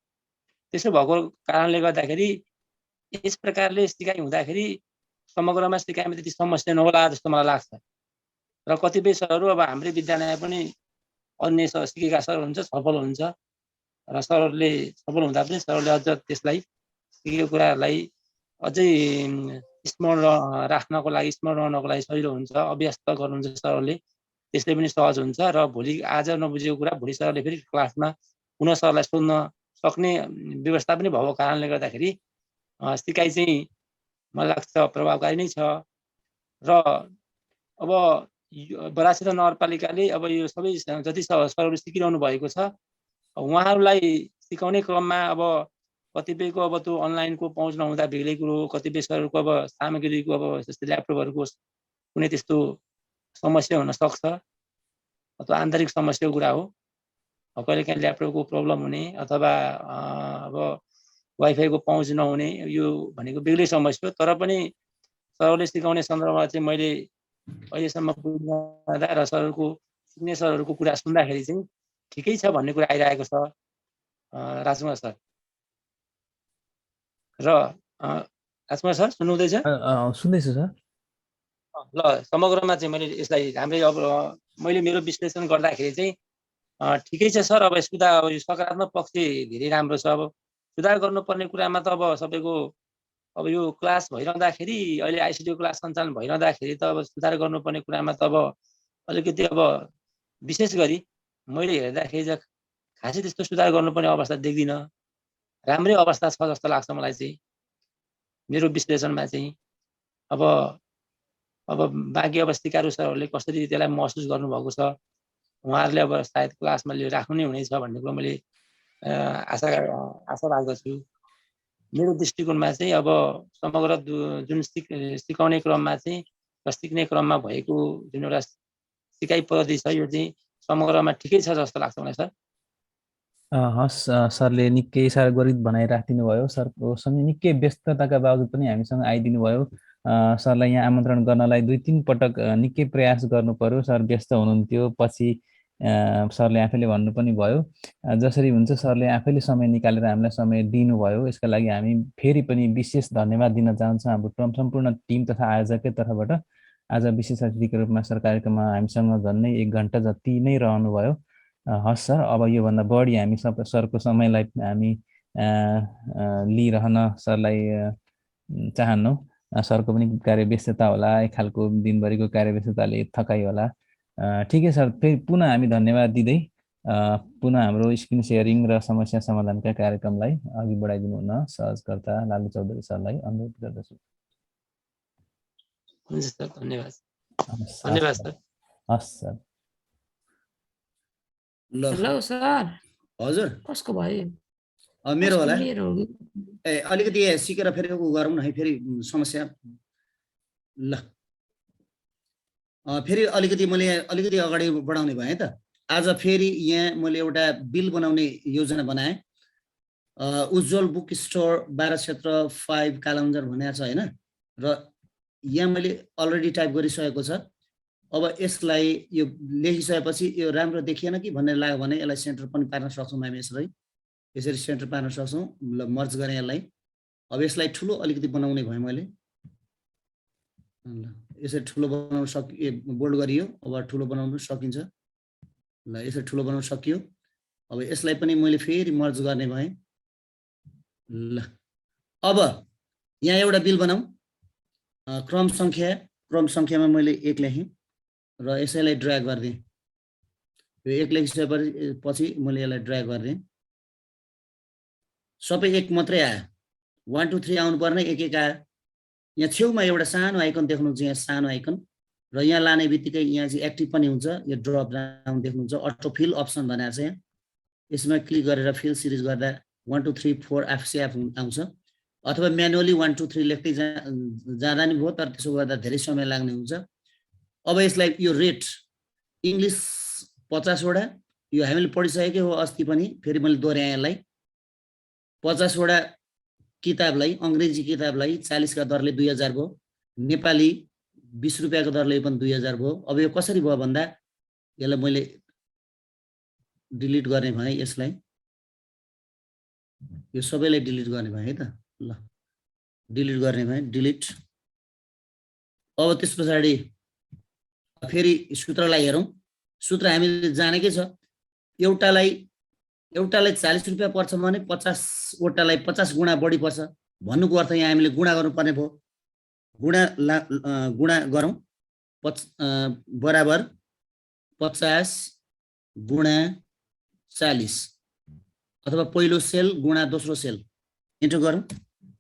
त्यसो भएको कारणले गर्दाखेरि यस प्रकारले सिकाइ हुँदाखेरि समग्रमा सिकाइमा त्यति समस्या नहोला जस्तो मलाई लाग्छ। र कतिपय सरहरू अब हाम्रै विद्यालयमा पनि अन्य सिकेका सरहरू हुन्छ, सफल हुन्छ, र सरहरूले सफल हुँदा पनि सरहरूले अझ त्यसलाई सिकेको कुराहरूलाई अझै स्मरण राख्नको लागि, स्मरण रहनको लागि सजिलो हुन्छ, अभ्यास गर्नुहुन्छ सरहरूले, त्यसले पनि सहज हुन्छ। र भोलि आज नबुझेको कुरा भोलि सरहरूले फेरि क्लासमा पुनः सरलाई सोध्न सक्ने व्यवस्था पनि भएको कारणले गर्दाखेरि सिकाइ चाहिँ मलाई लाग्छ प्रभावकारी नै छ। र अब बरासित नगरपालिकाले अब यो सबै जति सरहरू सिकिरहनु भएको छ, उहाँहरूलाई सिकाउने क्रममा अब कतिपयको अब त्यो अनलाइनको पहुँच नहुँदा बेग्लै कुरो, कतिपय सरहरूको अब सामग्रीको अब जस्तै ल्यापटपहरूको कुनै त्यस्तो समस्या हुन सक्छ, त्यो आन्तरिक समस्याको कुरा हो। कहिलेकाहीँ ल्यापटपको प्रब्लम हुने अथवा अब वाइफाईको पहुँच नहुने, यो भनेको बेग्लै समस्या हो। तर पनि सरहरूले सिकाउने सन्दर्भमा चाहिँ मैले अहिलेसम्म बुझ्दा र सरहरूको सिक्ने सरहरूको कुरा सुन्दाखेरि चाहिँ ठिकै छ भन्ने कुरा आइरहेको छ राजकुमार सर। र राजकुमार सर सुन्नुहुँदैछ? सुन्दैछु सर। ल समग्रमा चाहिँ मैले यसलाई राम्रै अब मैले मेरो विश्लेषण गर्दाखेरि चाहिँ ठिकै छ सर। अब यसको त अब यो सकारात्मक पक्ष धेरै राम्रो छ। अब सुधार गर्नुपर्ने कुरामा त अब सबैको अब यो क्लास भइरहँदाखेरि, अहिले आइसिटीको क्लास सञ्चालन भइरहँदाखेरि त अब सुधार गर्नुपर्ने कुरामा त अब अलिकति अब विशेष गरी मैले हेर्दाखेरि चाहिँ खासै त्यस्तो सुधार गर्नुपर्ने अवस्था देख्दिनँ। राम्रै अवस्था छ जस्तो लाग्छ मलाई चाहिँ, मेरो विश्लेषणमा चाहिँ। अब बाँकी अब सिकारू सरहरूले कसरी त्यसलाई महसुस गर्नुभएको छ, उहाँहरूले अब सायद क्लासमा लिएर राख्नु नै हुनेछ भन्ने कुरो मैले आशा राख्दछु। मेरो दृष्टिकोणमा चाहिँ अब समग्र जुन सिकाउने क्रममा चाहिँ र सिक्ने क्रममा भएको जुन एउटा सिकाइ पद्धति छ, यो चाहिँ समग्रमा ठिकै छ जस्तो लाग्छ मलाई सर। हस्, सरले निकै साह्रो गरी बनाइराखिदिनु भयो। सरको सँगै निकै व्यस्तताका बावजुद पनि हामीसँग आइदिनु भयो। सरलाई यहाँ आमन्त्रण गर्नलाई 2-3 पटक निकै प्रयास गर्नु पर्यो, सर व्यस्त हुनुहुन्थ्यो। पछि सरले आफैले भन्नु पनि भयो। जसरी हुन्छ सरले आफैले समय निकालेर हामीलाई समय दिनुभयो, यसका लागि हामी फेरि पनि विशेष धन्यवाद दिन चाहन्छौँ हाम्रो सम्पूर्ण टिम तथा आयोजकै तर्फबाट। आज विशेष अतिथिको रूपमा सर कार्यक्रममा हामीसँग झन्डै 1 घन्टा जति नै रहनुभयो। हस् सर, अब योभन्दा बढी हामी सरको समयलाई हामी लिइरहन सरलाई चाहन्नौँ। सरको पनि कार्यव्यस्तता होला, एक खालको दिनभरिको कार्यव्यस्तताले थकाइ होला। ठिकै सर, फेरि पुनः हामी धन्यवाद दिँदै पुनः हाम्रो स्क्रिन सेयरिङ र समस्या समाधानका कार्यक्रमलाई अघि बढाइदिनु हुन सहजकर्ता लालु चौधरी सरलाई अनुरोध गर्दछु। हुन्छ सर, धन्यवाद। धन्यवाद सर। हस् सर। Hello sir. हजुर कसको भयो? मेरो होला। ए अलिकति सिकेर फेरि उ गरौँ न है, फेरि समस्या। ल फेरि अलिकति मैले अलिकति अगाडि बढाउने भएँ त। आज फेरि यहाँ मैले एउटा बिल बनाउने योजना बनाएँ। उज्जवल बुक स्टोर 12 क्षेत्र 5 कालान्जर भनेको छ होइन, र यहाँ मैले अलरेडी टाइप गरिसकेको छ। अब यसलाई यो लेखिसकेपछि यो राम्रो देखिएन कि भन्ने लाग्यो भने यसलाई सेन्टर पनि पार्न सक्छौँ हामी। यसरी सेन्टर पार्न सक्छौँ। ल मर्ज गरेँ यसलाई। अब यसलाई ठुलो अलिकति बनाउने भएँ मैले। यसरी ठुलो बनाउन बोल्ड गरियो। अब ठुलो बनाउन सकिन्छ। ल यसरी ठुलो बनाउन सकियो। अब यसलाई पनि मैले फेरि मर्ज गर्ने भएँ। ल अब यहाँ एउटा बिल बनाऊ। क्रम सङ्ख्यामा मैले 1 लेखेँ र यसैलाई ड्र्याग गरिदिएँ। यो 1 लेखिसकेपछि मैले यसलाई ड्र्याग गरिदिएँ। सबै 1 मात्रै आयो। 1 2 3 आउनुपर्ने 1 1 आयो। यहाँ छेउमा एउटा सानो आइकन देख्नुहुन्छ, यहाँ सानो आइकन, र यहाँ लाने बित्तिकै यहाँ चाहिँ एक्टिभ पनि हुन्छ। यो ड्रप डाउन देख्नुहुन्छ, अटो फिल अप्सन भनेको छ यहाँ। यसमा क्लिक गरेर फिल सिरिज गर्दा 1 2 3 4 एफसीएफ आउँछ। अथवा म्यानुअली 1 2 3 लेख्दै जाँदा नि भयो, तर त्यसो गर्दा धेरै समय लाग्ने हुन्छ। अब यसलाई यो रेट इङ्ग्लिस 50 वटा, यो हामीले पढिसकेकै हो अस्ति पनि, फेरि मैले दोहोऱ्याएँ यसलाई। 50 वटा किताबलाई, अङ्ग्रेजी किताबलाई 40 का दरले 2000 भयो। नेपाली 20 रुपियाँको दरले पनि 2000 भयो। अब यो कसरी भयो भन्दा यसलाई मैले डिलिट गर्ने भएँ। यसलाई यो सबैलाई डिलिट गर्ने भएँ है त। ल डिलिट गर्ने भएँ, डिलिट। अब त्यस पछाडि फेरि सूत्रलाई हेरौँ। सूत्र हामीले जानेकै छ। एउटालाई 40 रुपियाँ पर्छ भने 50 वटालाई 50 गुणा बढी पर्छ भन्नुको अर्थ यहाँ हामीले गुणा गर्नुपर्ने भयो। गुणा गरौँ। बराबर 50 गुणा 40 अथवा पहिलो सेल गुणा दोस्रो सेल इन्टर गरौँ।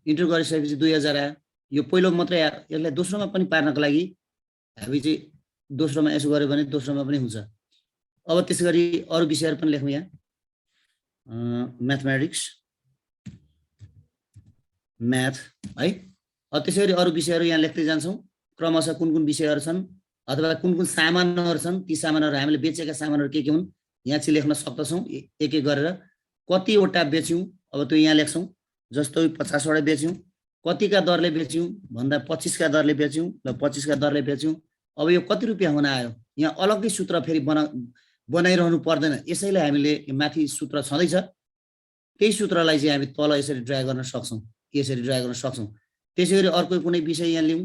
इन्टर गरिसकेपछि 2000 आयो। यो पहिलो मात्रै आयो। यसलाई दोस्रोमा पनि पार्नको लागि हामी चाहिँ दोस्रोमा यसो गर्यो भने दोस्रोमा पनि हुन्छ। अब त्यसै गरी अरू विषयहरू पनि लेखौँ यहाँ। म्याथमेटिक्स, म्याथ है। अब त्यसै गरी अरू विषयहरू यहाँ लेख्दै जान्छौँ। क्रमशः कुन कुन विषयहरू छन् अथवा कुन कुन सामानहरू छन्, ती सामानहरू हामीले बेचेका सामानहरू के हुन् यहाँ चाहिँ लेख्न सक्दछौँ। एक एक गरेर कतिवटा बेच्यौँ अब त्यो यहाँ लेख्छौँ। जस्तो 50 वटा बेच्यौँ। कतिका दरले बेच्यौँ भन्दा 25 का दरले बेच्यौँ। ल 25 का दरले बेच्यौँ। अब यो कति रुपियाँ हुन आयो, यहाँ अलग्गै सूत्र फेरि बनाइरहनु पर्दैन। यसैले हामीले माथि सूत्र छँदैछ, त्यही सूत्रलाई चाहिँ हामी तल यसरी ड्रा गर्न सक्छौँ। यसरी ड्रा गर्न सक्छौँ। त्यसै गरी अर्को कुनै विषय यहाँ लिउँ।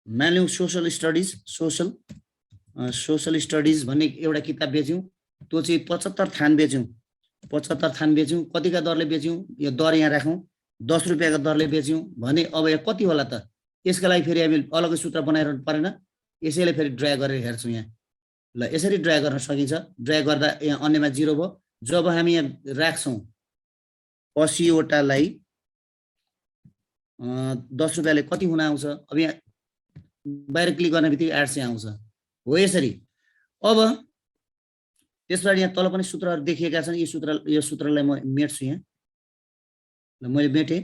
मानिलिउँ सोसल स्टडिज। सोसल स्टडिज भन्ने एउटा किताब बेच्यौँ। त्यो चाहिँ 75 थान बेच्यौँ। 75 थान बेच्यौँ। कतिका दरले बेच्यौँ, यो दर यहाँ राखौँ। 10 रुपियाँका दरले बेच्यौँ भने अब यहाँ कति होला त। यसका लागि फेरि हामी अलग्गै सूत्र बनाइरहनु परेन। यसैले फेरि ड्रा गरेर हेर्छौँ यहाँ। ल यसरी ड्रा गर्न सकिन्छ। ड्रा गर्दा यहाँ अन्यमा 0 भयो। जब हामी यहाँ राख्छौँ 80 वटालाई 10 रुपियाँले कति हुन आउँछ। अब यहाँ बाहिर क्लिक गर्ने बित्तिकै 800 आउँछ। हो यसरी। अब त्यसबाट यहाँ तल पनि सूत्रहरू देखिएका छन्। यो सूत्रलाई म मेट्छु यहाँ। ल मैले मेटेँ,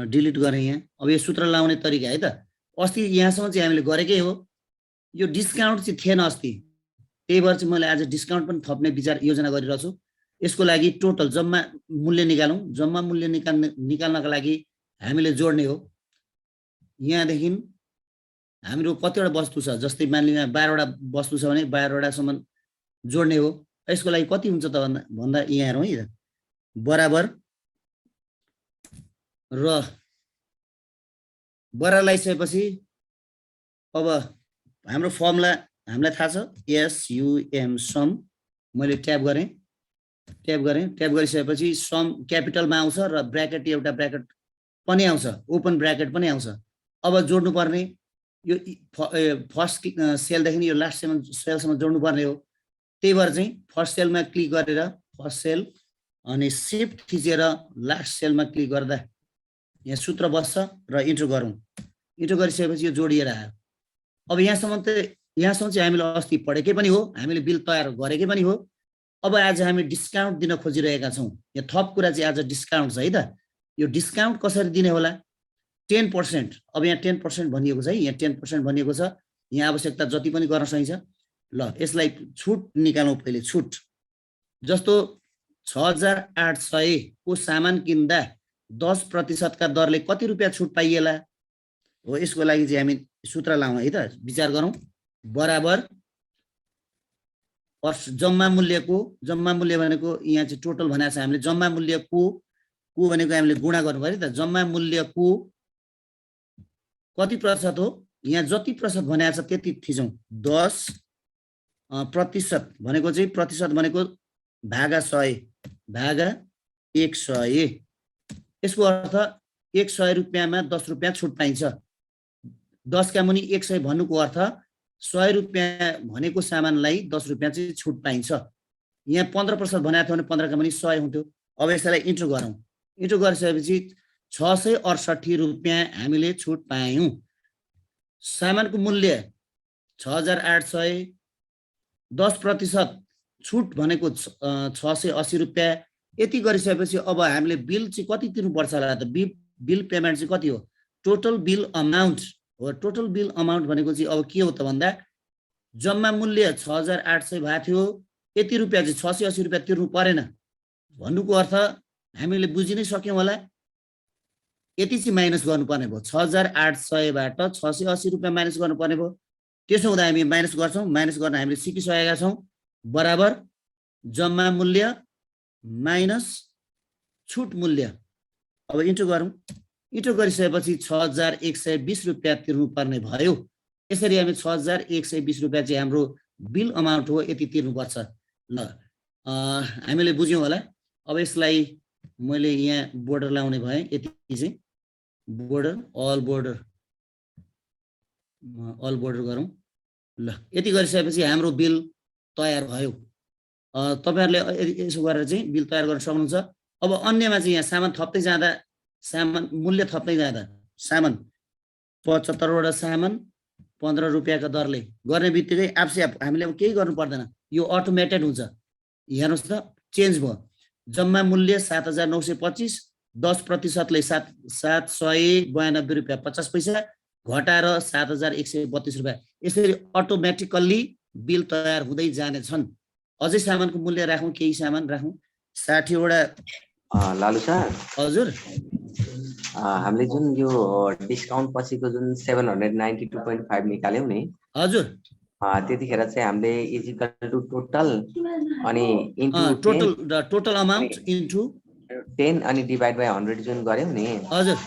डिलिट गरेँ यहाँ। अब यो सूत्र लाउने तरिका है त। अस्ति यहाँसम्म चाहिँ हामीले गरेकै हो। यो डिस्काउन्ट चाहिँ थिएन अस्ति, त्यही भएर चाहिँ मैले आज डिस्काउन्ट पनि थप्ने विचार योजना गरिरहेको छु। यसको लागि टोटल जम्मा मूल्य निकालौँ। जम्मा मूल्य निकाल्नका लागि हामीले जोड्ने हो। यहाँदेखि हाम्रो कतिवटा वस्तु छ, जस्तै मानिलिउँ यहाँ 12 वटा वस्तु छ भने 12 वटासम्म जोड्ने हो। यसको लागि कति हुन्छ त भन्दा यहाँ हेरौँ है। बराबर र बराबर लगाइसकेपछि अब हाम्रो फर्मुला हामीलाई थाहा छ, SUM सम। मैले ट्याप गरेँ। ट्याप गरिसकेपछि सम क्यापिटलमा आउँछ र ब्र्याकेट एउटा ब्र्याकेट पनि आउँछ, ओपन ब्र्याकेट पनि आउँछ। अब जोड्नुपर्ने यो फर्स्ट सेलदेखि यो लास्ट सेलसम्म जोड्नुपर्ने हो। त्यही भएर चाहिँ फर्स्ट सेलमा क्लिक गरेर फर्स्ट सेल अनि शिफ्ट थिचेर लास्ट सेलमा क्लिक गर्दा यहाँ सूत्र बस्छ र इन्टर गरौँ। इन्टर गरिसकेपछि यो जोडिएर आयो। अब यहाँसम्म चाहिँ हामीले अस्ति पढेकै पनि हो, हामीले बिल तयार गरेकै पनि हो। अब आज हामी डिस्काउन्ट दिन खोजिरहेका छौँ। यहाँ थप कुरा चाहिँ आज डिस्काउन्ट छ है त। यो डिस्काउन्ट कसरी दिने होला? 10%। अब यहाँ 10% भनिएको छ है, यहाँ 10% भनिएको छ। यहाँ आवश्यकता जति पनि गर्न सकिन्छ। ल यसलाई छुट निकालौँ पहिले। छुट जस्तो 6800 को सामान किन्दा 10% का दरले कति रुपियाँ छुट पाइएला हो। यसको लागि चाहिँ हामी सूत्र लाउँ है त, विचार गरौँ। बराबर जम्मा मूल्य भनेको यहाँ चाहिँ टोटल भनेको छ हामीले। जम्मा मूल्यको भनेको हामीले गुणा गर्नु पर्यो त। जम्मा मूल्यको कति प्रतिशत हो? यहाँ जति प्रतिशत भनेको छ त्यति थिचौँ। 10% भनेको चाहिँ प्रतिशत भनेको भागा 100 भागा 100। यसको अर्थ 100 रुपियाँमा 10 रुपियाँ छुट पाइन्छ। 10 का मुनि 100 भन्नुको अर्थ 100 रुपियाँ भनेको सामानलाई 10 रुपियाँ चाहिँ छुट पाइन्छ। यहाँ 15% भनेको थियो भने 15 का मुनि 100 हुन्थ्यो। अब यसलाई इन्टर गरौँ। इन्टर गरिसकेपछि 668 रुपियाँ हामीले छुट पायौँ। सामानको मूल्य 6800, 10% छुट भनेको 680 रुपियाँ। यति गरिसकेपछि अब हामीले बिल चाहिँ कति तिर्नुपर्छ होला त? बिल पेमेन्ट चाहिँ कति हो? टोटल बिल अमाउन्ट हो। टोटल बिल अमाउन्ट भनेको चाहिँ अब के हो त भन्दा जम्मा मूल्य 6800 भएको थियो, यति रुपियाँ चाहिँ 680 रुपियाँ तिर्नु परेन भन्नुको अर्थ हामीले बुझि नै सक्यौँ होला। यति चाहिँ माइनस गर्नुपर्ने भयो। 6800बाट 680 रुपियाँ माइनस गर्नुपर्ने भयो। त्यसो हुँदा हामी माइनस गर्छौँ। माइनस गर्न हामीले सिकिसकेका छौँ। बराबर जम्मा मूल्य माइनस छुट मूल्य। अब इन्टर गरौँ। इन्टर गरिसकेपछि 6120 रुपियाँ तिर्नुपर्ने भयो। यसरी हामी 6120 रुपियाँ चाहिँ हाम्रो बिल अमाउन्ट हो, यति तिर्नुपर्छ। ल हामीले बुझ्यौँ होला। अब यसलाई मैले यहाँ बोर्डर लाउने भएँ। यति चाहिँ बोर्डर अल बोर्डर गरौँ। ल यति गरिसकेपछि हाम्रो बिल तयार भयो। तपाईहरुले यसो गरेर चाहिँ बिल तयार गर्न सक्नुहुन्छ। अब अन्यमा चाहिँ यहाँ सामान थप्दै जाँदा, सामान मूल्य थप्दै जाँदा, सामान 75 वटा सामान 15 रुपियाँको दरले गर्ने बित्तिकै आफै हामीले अब केही गर्नु पर्दैन, यो अटोमेटेड हुन्छ। हेर्नुस् त चेन्ज भयो। जम्मा मूल्य 7925, 10%ले 792 रुपियाँ 50 पैसा घटाएर 7132 रुपियाँ। यसरी अटोमेटिकल्ली बिल तयार हुँदै जानेछन्। अझै सामानको मूल्य राखौँ, केही सामान राखौँ। 60 वटा लालु सर हजुर, हामीले जुन यो डिस्काउन्ट पछिको जुन 792.5 निकाल्यौं नि हजुर, त्यतिखेर चाहिँ हामीले इजिकल टु टोटल अनि इन्टु टोटल अमाउन्ट इन्टु 10 अनि डिभाइड बाइ 100 जुन गर्यौं नि हजुर,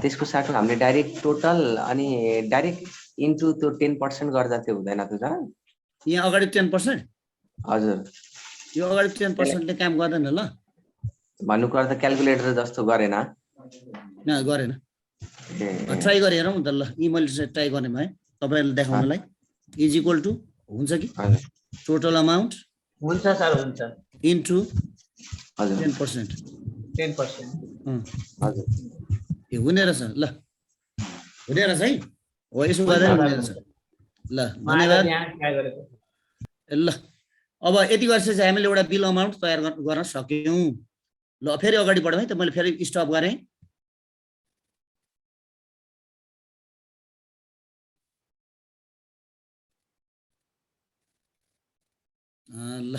त्यसको साथमा हामीले डाइरेक्ट टोटल अनि डाइरेक्ट इन्टु त्यो 10% गर्दा चाहिँ हुँदैन त सर? यहाँ अगाडि 10%? हजुर, यो अगाडि 10% ले काम गर्दैन। ल भन्नुको अर्थ क्याल्कुलेटर जस्तो गरेन? गरेन। ट्राई गरे हेरौँ त। ल यी मैले ट्राई गर्ने भए तपाईहरुले देखाउनलाई। इज इक्वल टु हुन्छ कि टोटल अमाउन्ट हुन्छ सर, हुन्छ इन्टु 10%। 10%। हजुर, ए हुने रहेछ। ल हुने रहेछ है। हो यसो गर्दा हुने रहेछ। ल धन्यवाद। ल अब यति गरिसकेपछि हामीले एउटा बिल अमाउन्ट तयार गर्न सक्यौं। ल फेरि अगाडि बढौँ है त। मैले फेरि स्टप गरेँ। ल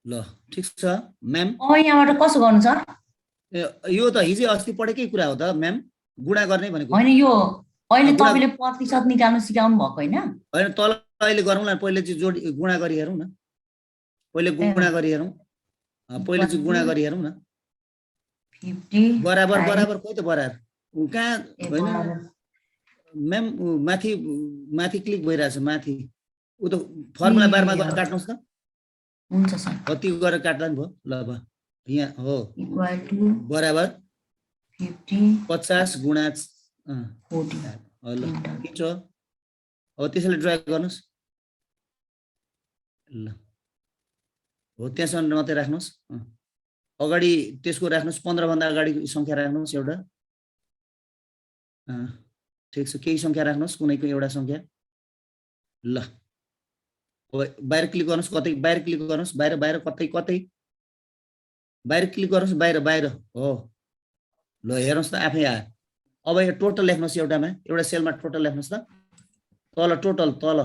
ल ठिक छ म्याम। यहाँबाट कसो गर्नु छ? यो त हिजो अस्ति पढेकै कुरा हो त म्याम। गुणा गर्ने भनेको हैन, यो अहिले तपाईले प्रतिशत निकाल्न सिकाउनु भएको हैन? हैन, तल अहिले गरौँला। पहिले चाहिँ जोडी गुणा गरी हेरौँ न। पहिले गुणा गरी हेरौँ। पहिले चाहिँ गुणा गरी हेरौँ न। 50 बराबर बराबर खोइ त बराबर कहाँ हैन म्याम। माथि क्लिक भइरहेछ। माथि उ त फर्मुला बारमा गएर काट्नुस् त हुन्छ सर कति गरेर काट्दा नि भयो ल अब यहाँ हो इक्वल टु बराबर 50 50 गुणा 40 ल किन्छ हो त्यसैले ड्रा गर्नुस् ल हो त्यसमा मात्रै राख्नुस् अगाडि त्यसको राख्नुस् 15 भन्दा अगाडि संख्या राख्नुस् एउटा ठीक छ केही संख्या राख्नुस् कुनैको एउटा संख्या ल बाहिर क्लिक गर्नुस् कतै बाहिर क्लिक गर्नुस् बाहिर बाहिर कतै कतै बाहिर क्लिक गर्नुस् बाहिर बाहिर हो ल हेर्नुस् त आफै आयो अब यो टोटल लेख्नुस् एउटामा एउटा सेलमा टोटल लेख्नुस् त तल टोटल तल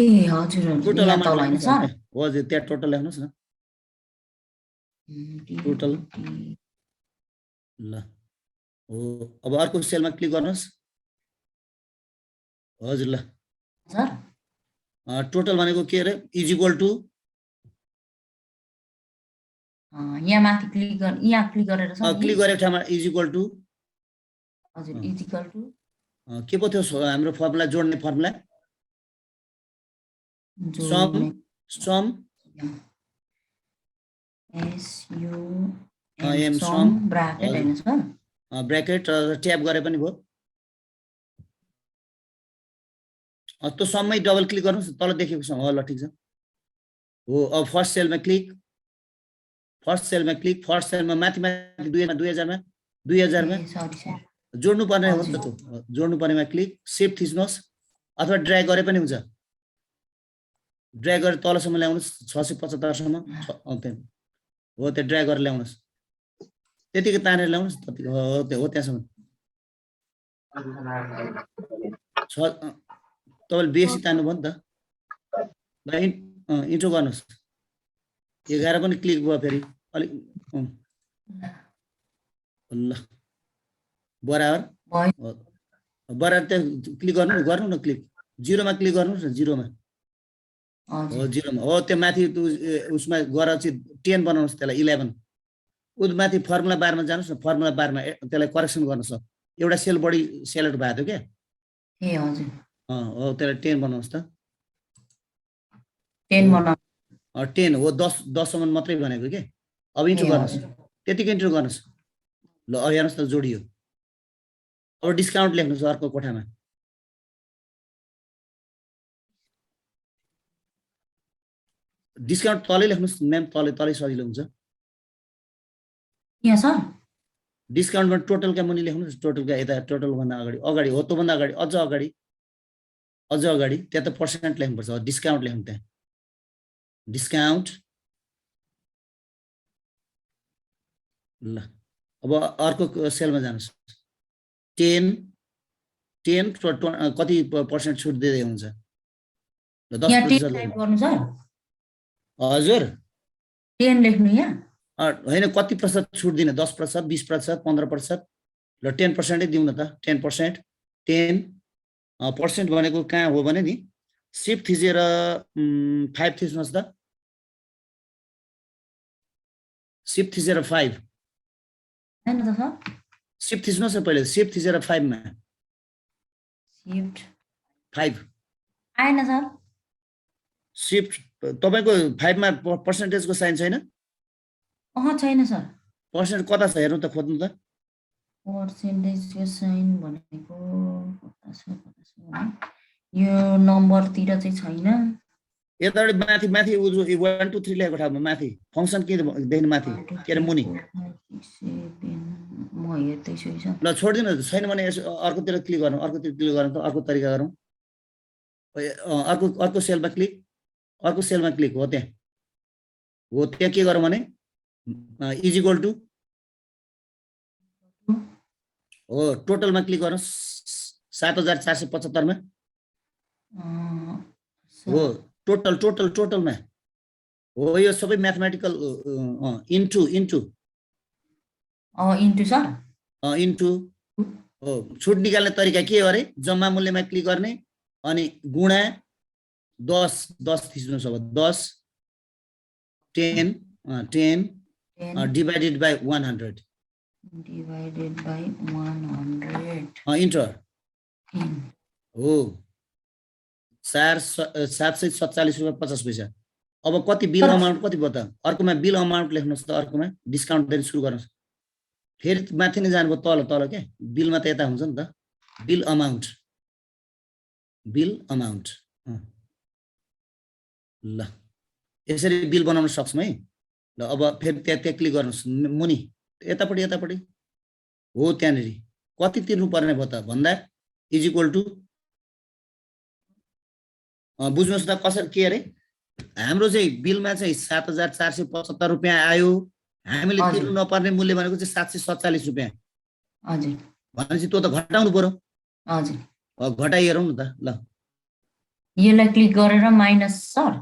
ए हजुर टोटल यहाँ तल हैन सर हजुर त्यहाँ टोटल लेख्नुस् न टोटल ल हो अब अर्को सेलमा क्लिक गर्नुस् हजुर ल सर टोटल भनेको के अरे इज इक्वल टु यहाँ माथि क्लिक गरेर सर क्लिक गरेको ठाउँमा इज इक्वल टु हजुर इज इक्वल टु के पो थियो हाम्रो फर्मुला जोड्ने formula sum sum S U M sum bracket हैन सर ब्राकेट ट्याब गरे पनि भयो त्यो सममै डबल क्लिक गर्नुस् तल देखेको छ ल ठीक छ हो अब फर्स्ट सेलमा क्लिक फर्स्ट सेलमा माथि माथि 2000 मा 2000 मा सरी सर जोड्नु पर्ने हो त त्यो जोड्नु पर्नेमा क्लिक शिफ्ट थिच्नुस् अथवा ड्र्याग गरे पनि हुन्छ ड्र्याग गरेर तलसम्म ल्याउनुस् 675 सम्म हो त्यो ड्र्याग गरेर ल्याउनुस् त्यतिकै तानेर ल्याउनुस् त्यतिकै हो त्यहाँसम्म तपाईले बेसी तान्नु भयो नि त ल इन्ट्रो गर्नुस् 11 पनि क्लिक भयो फेरि अलिक ल बराबर त्यहाँ क्लिक गर्नु न क्लिक जिरोमा क्लिक गर्नुस् न जिरोमा हो जिरोमा हो त्यो माथि उसमा गएर चाहिँ 10 बनाउनुस् त्यसलाई 11 उद माथि फर्मुला बारमा जानुस् न फर्मुला बारमा त्यसलाई करेक्सन गर्नुस् एउटा सेल बढी सेलेक्ट भएको थियो के ए हजुर हो त्यसलाई 10 बनाउनुस् त 10 बनाउनु 10 हो 10 सम्म मात्रै भनेको के अब इन्ट्रो गर्नुस् त्यतिकै इन्ट्रो गर्नुस् ल अब हेर्नुस् त जोडियो अब डिस्काउन्ट लेख्नुस् अर्को कोठामा डिस्काउन्ट तलै लेख्नुस् म्याम तलै सजिलो हुन्छ यहाँ सर डिस्काउन्टमा टोटलका मुनि लेख्नुस् टोटलका यता टोटल भन्दा अगाडि हो त्यो भन्दा अगाडि अझ अगाडि त्यहाँ त पर्सेन्ट लेख्नुपर्छ डिस्काउन्ट लेख्नु त्यहाँ डिस्काउन्ट ल अब अर्को सेलमा जानुस् 10 कति पर्सेन्ट छुट दिँदै हुन्छ ल 10% टाइप गर्नु सर हजुर 10 लेख्नु यहाँ हैन कति प्रतिशत छुट दिने 10% 20% 15% ल 10% दिउँ न त 10% 10% भनेको कहाँ हो भने नि शिफ्ट थिचेर 5 थिच्नुस् त शिफ्ट थिचेर 5 हैन त सर शिफ्ट थिच्नुस् न पहिले शिफ्ट थिचेर 5 मा शिफ्ट 5 आएन सर शिफ्ट तपाईको 5 मा पर्सेन्टेजको साइन छैन छैन सर पर्सेन्ट कता छ हेर्नु त खोज्नु त पर्सेन्टेजको साइन भनेको कता छ यो नम्बरतिर चाहिँ छैन यताबाट माथि 1 2 3 लेखेको ठाउँमा माथि फंक्सन के देख्नु माथि के रे मुनि म हेर्दैछु सर ल छोड्दिनु छैन भने अर्कोतिर क्लिक गर्नु त अर्को तरिका गरौँ अर्को सेलमा क्लिक हो त्यहाँ के गरौँ भने इज इक्वल टु हो टोटलमा क्लिक गर्नुस् 7475 मा हो टोटलमा हो यो सबै म्याथमेटिकल इन्टु सर इन्टु हो छुट निकाल्ने तरिका के हो अरे जम्मा मूल्यमा क्लिक गर्ने अनि गुणा 10 थिच्नुस् अब 10 divided by 100 इन्टर हो ₹747.50। अब कति बिल अमाउन्ट कति भयो त? अर्कोमा बिल अमाउन्ट लेख्नुहोस् त, अर्कोमा डिस्काउन्ट दिएर सुरु गर्नुहोस्। फेरि माथि नै जानुभयो तल तल के बिलमा त यता हुन्छ नि त बिल अमाउन्ट ल यसरी बिल बनाउन सक्छौँ है। ल अब फेरि त्यहाँ क्लिक गर्नुहोस् मुनि यतापट्टि हो त्यहाँनिर कति तिर्नु पर्ने भयो त भन्दा इज इक्वल टु बुझ्नुहोस् त कसरी के अरे हाम्रो चाहिँ बिलमा चाहिँ ₹7,475 आयो। हामीले तिर्नु नपर्ने मूल्य भनेको चाहिँ ₹747 हजुर भनेपछि त्यो त घटाउनु पर्यो। हजुर घटाइहेरौँ न त। ल यसलाई क्लिक गरेर माइनस सर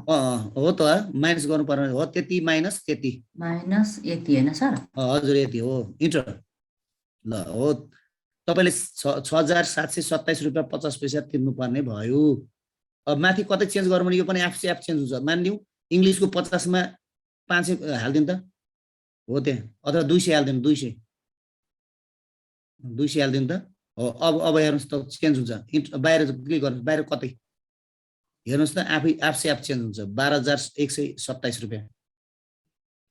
हो त माइनस गर्नु पर्ने हो त्यति माइनस त्यति माइनस यति हैन सर? हजुर यति हो इन्टर। ल हो तपाईले ₹6,727.50 तिर्नु पर्ने भयो। अब माथि कतै चेन्ज गरौँ भने यो पनि एफ चेन्ज हुन्छ। मानिलिउँ इङ्ग्लिसको 50 मा 500 हाल्दिनु त हो त्यहाँ अथवा 200 हाल्दिनु 200 हाल्दिनु त हो। अब हेर्नुहोस् त चेन्ज हुन्छ। बाहिर क्लिक गर्नुहोस् बाहिर कतै हेर्नुहोस् त आफै एफ चेन्ज हुन्छ ₹12,127।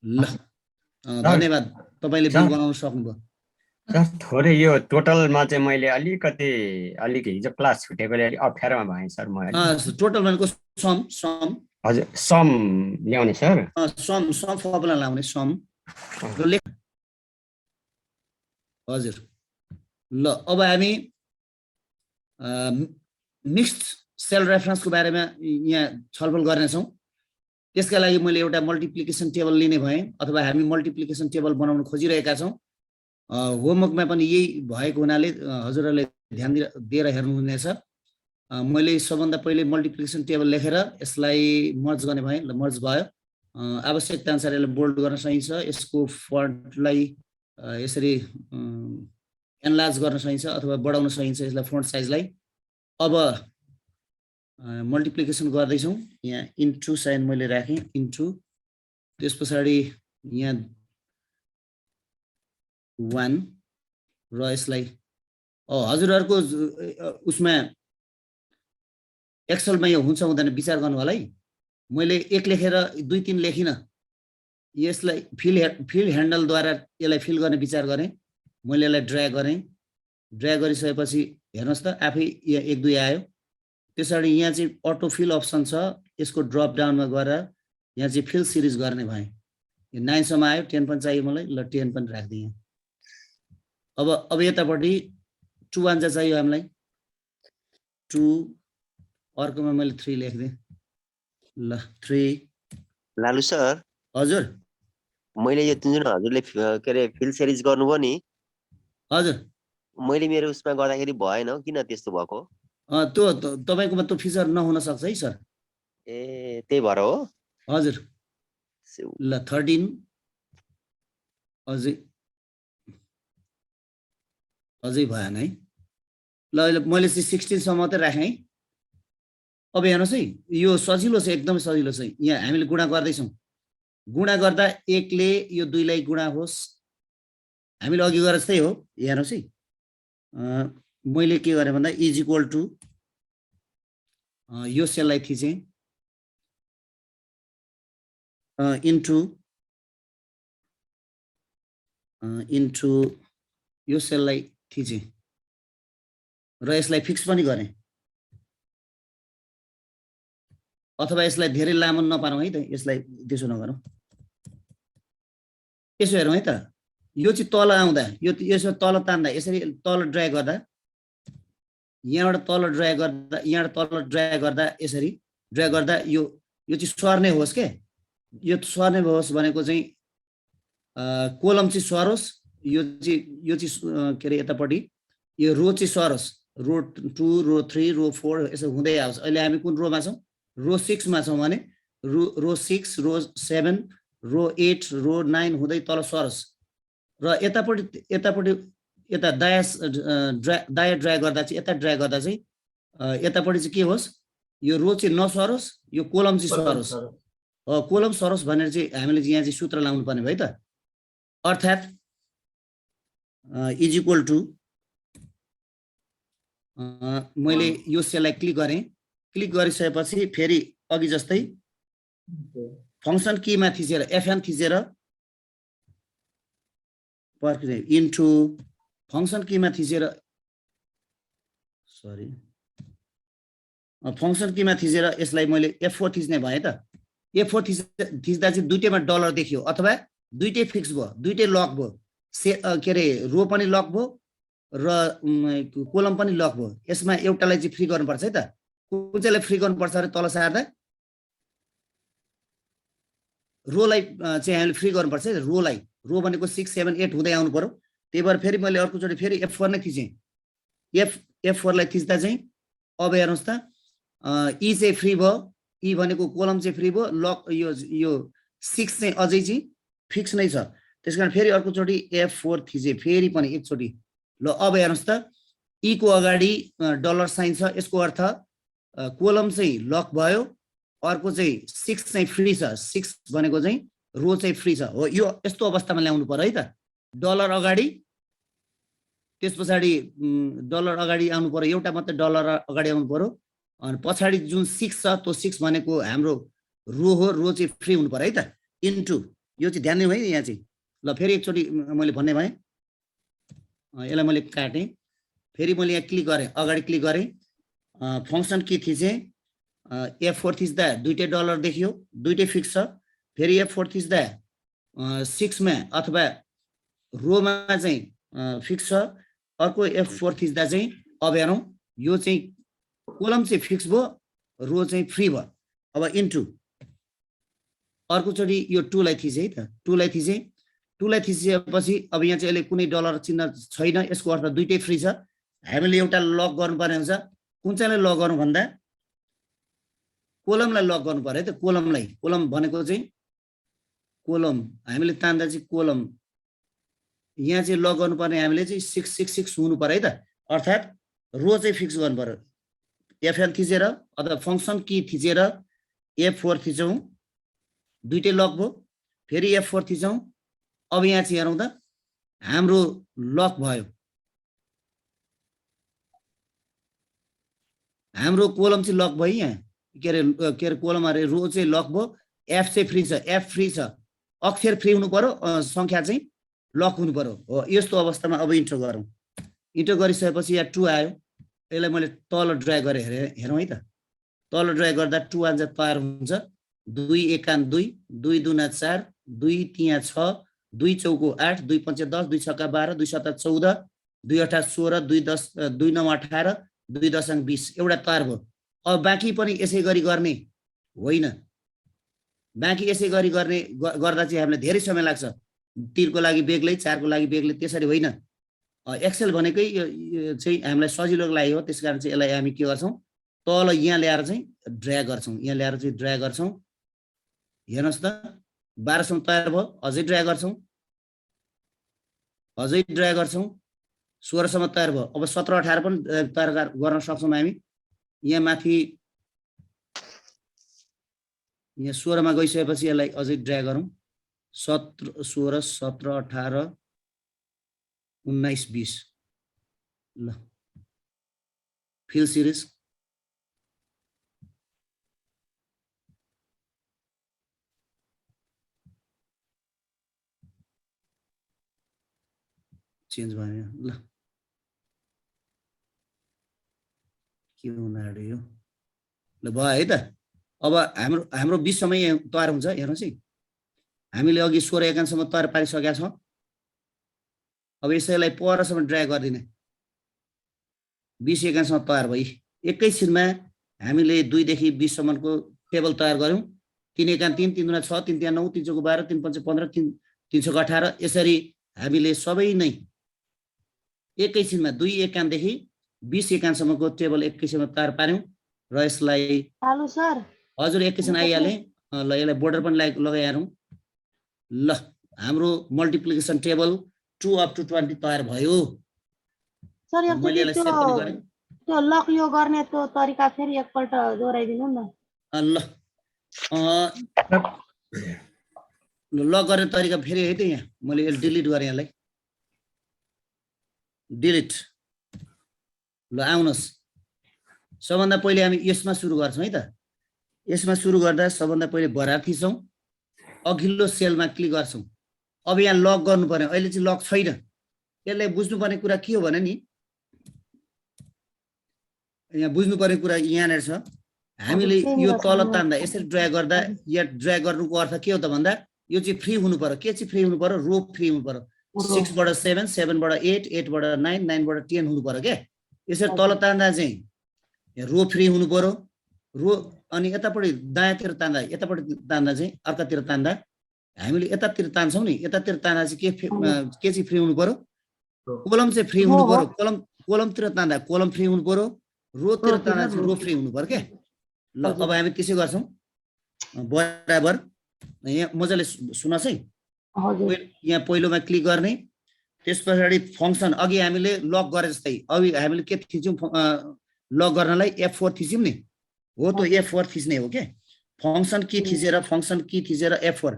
ल धन्यवाद तपाईले बिल बनाउन सक्नुभयो। सर थोरै यो टोटलमा चाहिँ मैले अलिकति हिजो क्लास छुटेकोले अलिक अप्ठ्यारोमा भएँ सर म। टोटल भनेको सम हजुर सम ल्याउने सर सम फर्मुला लाउने सम हजुर। ल अब हामी मिक्स्ड सेल रेफरेन्सको बारेमा यहाँ छलफल गर्नेछौँ। त्यसका लागि मैले एउटा मल्टिप्लिकेसन टेबल लिने भएँ अथवा हामी मल्टिप्लिकेसन टेबल बनाउन खोजिरहेका छौँ। होमवर्कमा पनि यही भएको हुनाले हजुरहरूले ध्यान दिएर हेर्नुहुनेछ। मैले सबभन्दा पहिले मल्टिप्लिकेसन टेबल लेखेर यसलाई मर्ज गर्ने भएँ। ल मर्ज भयो। आवश्यकता अनुसार यसलाई बोल्ड गर्न सकिन्छ। यसको फन्टलाई यसरी एनलार्ज गर्न सकिन्छ अथवा बढाउन सकिन्छ यसलाई फन्ट साइजलाई। अब मल्टिप्लिकेसन गर्दैछौँ। यहाँ इन्टु साइन मैले राखेँ इन्टु त्यस पछाडि यहाँ 1 र यसलाई हजुरहरूको उसमा एक्सेलमा यो हुन्छ हुँदैन विचार गर्नु होला है। मैले 1 लेखेर 2-3 लेखिनँ। यसलाई फिल ह्यान्डलद्वारा यसलाई फिल गर्ने विचार गरेँ। मैले यसलाई ड्र्याग गरेँ। ड्र्याग गरिसकेपछि हेर्नुहोस् त आफै यहाँ 1-2 आयो। त्यसरी यहाँ चाहिँ अटो फिल अप्सन छ। यसको ड्रप डाउनमा गएर यहाँ चाहिँ फिल सिरिज गर्ने भएँ। यो 9 सम्म आयो। 10 पनि चाहियो मलाई। ल 10 पनि राखिदिएँ। अब यतापट्टि 2 वान्जा चाहियो हामीलाई 2 अर्कोमा मैले 3 लेख्दिएँ। ल 3 लालु सर हजुर मैले यो जुन हजुरले के अरे फिल सिरिज गर्नुभयो नि हजुर मैले मेरो उसमा गर्दाखेरि भएन किन त्यस्तो भएको? त्यो तपाईकोमा त्यो फिचर नहुन सक्छ है सर। ए त्यही भएर हो हजुर। ल 13 अझै भएन है। ल मैले चाहिँ 16 सम्म त राखेँ है। अब हेर्नुहोस् है यो सजिलो छ एकदमै सजिलो छ। यहाँ हामीले गुणा गर्दैछौँ। गुणा गर्दा 1 ले यो 2 लाई गुणा होस्। हामीले अघि गरेर त्यही हो। हेर्नुहोस् है मैले के गरेँ भन्दा इज इक्वल टु यो सेललाई थिचेँ इन्टु यो सेललाई थिचेँ र यसलाई फिक्स पनि गरेँ। अथवा यसलाई धेरै लामो नपारौँ है त। यसलाई त्यसो नगरौँ। यसो हेरौँ है त। यो चाहिँ तल आउँदा यसो तल तान्दा यसरी तल ड्र्याग गर्दा यहाँबाट तल ड्र्याग गर्दा यहाँबाट तल ड्र्याग गर्दा यसरी ड्र्याग गर्दा यो चाहिँ सर्ने होस् के। यो सर्ने होस् भनेको चाहिँ कोलम चाहिँ सरोस्। यो चाहिँ के अरे यतापट्टि यो रो चाहिँ सरोस्। रो 2 रो 3 रो 4 यसो हुँदै आओस्। अहिले हामी कुन रोमा छौँ? रो 6 मा छौँ भने रो 6 रो 7 रो 8 रो 9 हुँदै तल सरोस्। र यतापट्टि यता दायाँ ड्र्याग गर्दा चाहिँ यता ड्र्याग गर्दा चाहिँ यतापट्टि चाहिँ के होस्? यो रो चाहिँ नसरोस्। यो कोलम चाहिँ सरोस्। कोलम सरोस् भनेर चाहिँ हामीले यहाँ चाहिँ सूत्र लाउनु पर्ने भयो त। अर्थात् इज इक्वल टु मैले यो सेललाई क्लिक गरेँ क्लिक गरिसकेपछि फेरि अघि जस्तै फंक्सन कीमा थिचेर FN थिचेर पर्खिने इन्टु फंक्सन कीमा थिचेर सरी फंक्सन कीमा थिचेर यसलाई मैले F4 थिच्ने भए त F4 थिच्दा चाहिँ दुईटैमा डलर देखियो अथवा दुईटै फिक्स भयो दुईटै लक भयो के अरे रो पनि लक भयो र कोलम पनि लक भयो यसमा एउटालाई चाहिँ फ्री गर्नुपर्छ है त कुन चाहिँलाई फ्री गर्नुपर्छ अरे तल सार्दा रोलाई चाहिँ हामीले फ्री गर्नुपर्छ रोलाई रो भनेको 6 7 8 हुँदै आउनु पर्यो त्यही भएर फेरि मैले अर्कोचोटि फेरि F4 नै थिचेँ F4 लाई थिच्दा चाहिँ अब हेर्नुहोस् त ई चाहिँ फ्री भयो ई भनेको कोलम चाहिँ फ्री भयो लक यो 6 चाहिँ अझै चाहिँ फिक्स नै छ त्यसकारण फेरि अर्कोचोटि F4 थिचे फेरि पनि एकचोटि ल अब हेर्नुहोस् त ई को अगाडि डलर साइन छ यसको अर्थ कोलम चाहिँ लक भयो अर्को चाहिँ 6 चाहिँ फ्री छ 6 भनेको चाहिँ रो चाहिँ फ्री छ हो यो यस्तो अवस्थामा ल्याउनु पर्यो है त डलर अगाडि त्यस पछाडि डलर अगाडि आउनु पर्यो एउटा मात्रै डलर अगाडि आउनु पर्यो अनि पछाडि जुन 6 छ त्यो 6 भनेको हाम्रो रो हो रो चाहिँ फ्री हुनु पर्यो है त इन्टु यो चाहिँ ध्यान दिनु है यहाँ चाहिँ ल फेरि एकचोटि मैले भन्ने भएँ यसलाई मैले काटेँ फेरि मैले यहाँ क्लिक गरेँ अगाडि क्लिक गरेँ फंक्सन की थिचेँ F4 थिच्दा दुईटै डलर देखियो दुईटै फिक्स छ फेरि F4 थिच्दा 6 मा अथवा रोमा चाहिँ फिक्स छ अर्को F4 थिच्दा चाहिँ अब हेरौँ यो चाहिँ कोलम चाहिँ फिक्स भयो रो चाहिँ फ्री भयो अब इन्टु अर्कोचोटि यो 2 लाई थिचेँ है त 2 लाई थिचेँ 2 लाई थिचेपछि अब यहाँ चाहिँ अहिले कुनै डलर चिन्ह छैन यसको अर्थ दुईटै फ्री छ हामीले एउटा लक गर्नुपर्ने हुन्छ कुन चाहिँलाई लक गर्नु भन्दा कोलमलाई लक गर्नु पर्यो है त कोलमलाई कोलम भनेको चाहिँ कोलम हामीले तान्दा चाहिँ कोलम यहाँ चाहिँ लक गर्नुपर्ने हामीले चाहिँ 666 हुनु पर्यो है त अर्थात् रो चाहिँ फिक्स गर्नु पर्यो FN थिचेर अथवा फंक्सन की थिचेर F4 थिचौँ दुईटै लक भयो फेरि F4 थिचौँ अब यहाँ चाहिँ हेरौँ त हाम्रो लक भयो हाम्रो कोलम चाहिँ लक भयो यहाँ के अरे कोलम अरे रो चाहिँ लक भयो F चाहिँ फ्री छ F फ्री छ अक्षर फ्री हुनु पर्यो संख्या चाहिँ लक हुनु पर्यो हो यस्तो अवस्थामा अब इन्टर गरौँ इन्टर गरिसकेपछि यहाँ 2 आयो यसलाई मैले तल ड्र्याग गरेर हेरौँ है त तल ड्र्याग गर्दा 2 आन्सर तयार हुन्छ 2 एकान 2 2 दुना 4 2 3 6 2 चौको 8 2 5 10 2 छक्का 12 2 7 14 2 8 16 2 10 2 9 18 2 10 20 एउटा तयार भयो अब बाँकी पनि यसै गरी गर्ने होइन बाँकी यसै गरी गर्ने गर्दा चाहिँ हामीलाई धेरै समय लाग्छ 3 को लागि बेग्लै 4 को लागि बेग्लै त्यसरी होइन एक्सेल भनेकै चाहिँ हामीलाई सजिलोको लागि हो त्यसकारण चाहिँ यसलाई हामी के गर्छौं तल यहाँ ल्याएर चाहिँ ड्र्याग गर्छौं यहाँ ल्याएर चाहिँ ड्र्याग गर्छौं हेर्नुस् त 12 सम्म तयार भयो अझै ड्र्याग गर्छौं 16 सम्म तयार भयो अब 17 18 पनि तयार गर्न सक्छौं हामी यहाँ माथि यहाँ 16 मा गइसकेपछि यसलाई अझै ड्र्याग गरौँ 17 16 17 18 19 20 ल फिल सिरिज चेन्ज भयो ल के हुन आड्यो ल भयो है त अब हाम्रो 20 समय तयार हुन्छ हेर्नुस् है हामीले अघि 16 एकान्सम्म तयार पारिसकेका छौं अब यसैलाई परसम्म ड्र्याग गर्दिने 20 एकान्सम्म तयार भयो एकैछिनमा हामीले 2 देखि 20 सम्मको टेबल तयार गर्यौं 3 एकान 3 3 दुना 6 3 3 9 3 चौको 12 3 5 15 3 3 छक्का 18 यसरी हामीले सबै नै एकैछिनमा 2 एकान देखि 20 एकानसम्मको टेबल एकैछिनमा तयार पार्यौं र यसलाई हेलो सर हजुर एकैछिन आइहाले ल यसलाई बोर्डर पनि लगाइहारौं ल हाम्रो मल्टिप्लिकेसन टेबल 2 अप टु 20 तयार भयो सर त्यो लक यो गर्ने त्यो तरिका फेरि एकपल्ट दोहोऱ्याइदिनु न ल लक गर्ने तरिका फेरि है त यहाँ मैले यसलाई डिलिट गरे यसलाई डिलिट ल आउनुस् सबभन्दा पहिले हामी यसमा सुरु गर्छौँ है त। यसमा सुरु गर्दा सबभन्दा पहिले बराबर थिच्छौँ, अघिल्लो सेलमा क्लिक गर्छौँ। अब यहाँ लक गर्नु पर्ने, अहिले चाहिँ लक छैन। यसलाई बुझ्नुपर्ने कुरा के हो भने नि, यहाँ बुझ्नुपर्ने कुरा यहाँनिर छ। हामीले यो तल तान्दा यसरी ड्र्याग गर्दा या ड्र्याग गर्नुको अर्थ के हो त भन्दा यो चाहिँ फ्री हुनु पर्यो। के चाहिँ फ्री हुनु पर्यो? रो फ्री हुनु पर्यो। 6 बाट 7, 7 बाट 8, 8 बाट 9, 9 बाट 10 हुनु पर्यो के। यसरी तल तान्दा चाहिँ रो फ्री हुनु पर्यो। रो अनि यतापट्टि दायाँतिर तान्दा, यतापट्टि तान्दा चाहिँ अर्कातिर तान्दा हामीले यतातिर तान्छौँ नि, यतातिर तान्दा चाहिँ के चाहिँ फ्री हुनु पर्यो? कोलम चाहिँ फ्री हुनु पर्यो। कोलमतिर तान्दा कोलम फ्री हुनु पर्यो। रोतिर तान्दा चाहिँ रो फ्री हुनु पर्यो के। ल अब हामी त्यसै गर्छौँ। बराबर यहाँ मजाले सुन्नुहोस् है। यहाँ पहिलोमा क्लिक गर्ने, त्यस पछाडि फङ्सन अघि हामीले लक गरे जस्तै अघि हामीले के थिच्यौँ लक गर्नलाई F4 थिच्यौँ नि, हो त F4 थिच्ने हो के। फङ्सन की थिचेर F4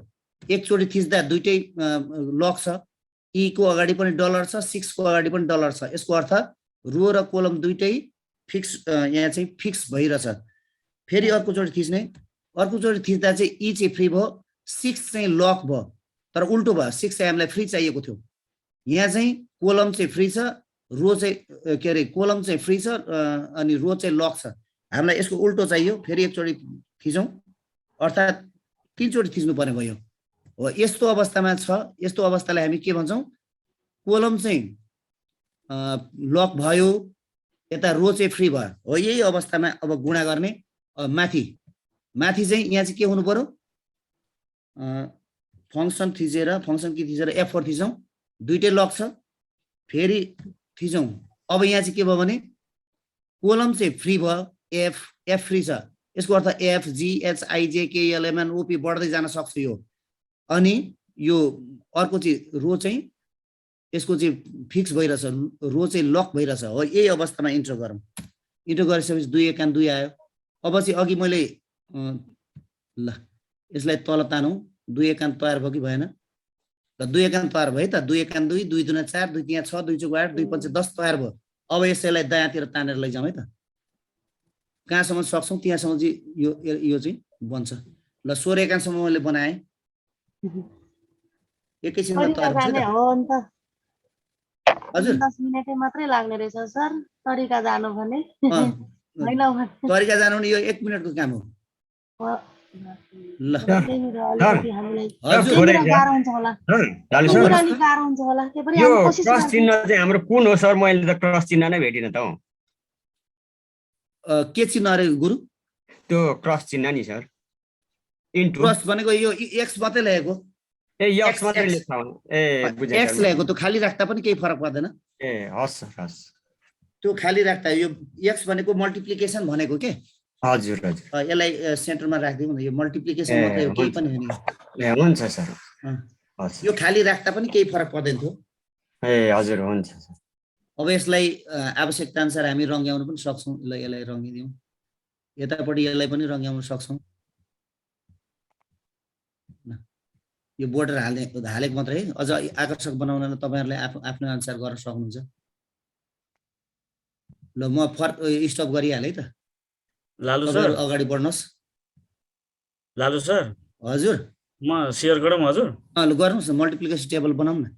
एकचोटि थिच्दा दुइटै लक छ। ई को अगाडि पनि डलर छ, 6 को अगाडि पनि डलर छ। यसको अर्थ रो र कोलम दुइटै फिक्स, यहाँ चाहिँ फिक्स भइरहेछ। फेरि अर्कोचोटि थिच्ने, अर्कोचोटि थिच्दा चाहिँ ई चाहिँ फ्री भयो, 6 चाहिँ लक भयो। तर उल्टो भयो, 6 चाहिँ हामीलाई फ्री चाहिएको थियो। यहाँ चाहिँ कोलम चाहिँ फ्री छ, रो चाहिँ के अरे कोलम चाहिँ फ्री छ अनि रो चाहिँ लक छ। हामीलाई यसको उल्टो चाहियो। फेरि एकचोटि थिचौँ, अर्थात् 3 चोटि थिच्नु पर्ने भयो। हो यस्तो अवस्थामा छ। यस्तो अवस्थालाई हामी के भन्छौँ? कोलम चाहिँ लक भयो, यता रो चाहिँ फ्री भयो। हो यही अवस्थामा अब गुणा गर्ने। माथि चाहिँ यहाँ चाहिँ के हुनु पर्यो? फङ्सन की थिचेर F4 थिचौँ, दुइटै लक छ। फेरि थिचौँ। अब यहाँ चाहिँ के भयो भने कोलम चाहिँ फ्री भयो, F फ्री छ। यसको अर्थ F, G, H, I, J, K, L, M, N, O, P बढ्दै जान सक्छ यो। अनि यो अर्को चाहिँ रो चाहिँ यसको चाहिँ फिक्स भइरहेछ, रो चाहिँ लक भइरहेछ। हो यही अवस्थामा इन्टर गरौँ। इन्टर गरिसकेपछि 2 1 2 आयो। अब चाहिँ अघि मैले ल यसलाई तल तानौँ। 2 1 तयार भयो कि भएन? ल 2 1 तयार भयो है त। 2 1 2, 2 2 4, 2 3 6, 2 4 8, 2 5 10 तयार भयो। अब यसैलाई दायाँतिर तानेर लैजाउँ है त। कहाँसम्म सक्छौँ त्यहाँसम्म चाहिँ यो चाहिँ बन्छ। ल 16 एकासम्म मैले बनाएँ। एकैछिनमा तयार हुन्छ है त। हजुर 10 मिनेटै मात्रै लाग्ने रहेछ सर तरिका जानु भने। तरिका जानु भने यो 1 मिनेटको काम हो। ल यो क्रस चिन्ह चाहिँ हाम्रो कुन हो सर? मैले त क्रस चिन्ह नै भेटिनँ त हौ। के चिन्ह अरे गुरु? त्यो क्रस चिन्ह नि सर। इन्टु क्रस भनेको यो एक्स मात्रै ल्याएको। एक्स मात्रै लेख्छ। बुझेँ। एक्स ल्याएको त्यो खाली राख्दा पनि केही फरक पर्दैन। हस् सर हस्। त्यो खाली राख्दा यो एक्स भनेको मल्टिप्लिकेसन भनेको के। हजुर हजुर। यसलाई सेन्टरमा राख्दिउँ न। यो मल्टिप्लिकेसन मात्रै हो, केही पनि होइन। हुन्छ सर। यो खाली राख्दा पनि केही फरक पर्दैन थियो। हजुर हुन्छ सर। अब यसलाई आवश्यकता अनुसार हामी रङ्ग्याउन पनि सक्छौँ। ल यसलाई रङ्गिदिउँ, यतापट्टि यसलाई पनि रङ्ग्याउन सक्छौँ। यो बोर्डर हालेको मात्रै है। अझ आकर्षक बनाउनलाई तपाईँहरूले आफ्नो अनुसार गर्न सक्नुहुन्छ। ल म स्टप गरिहालेँ है त। लालु सर अगाडि बढ्नुहोस्। लालु सर हजुर म सेयर गरौँ? हजुर ल गर्नुहोस् न। मल्टिप्लिकेसन टेबल बनाउँ न।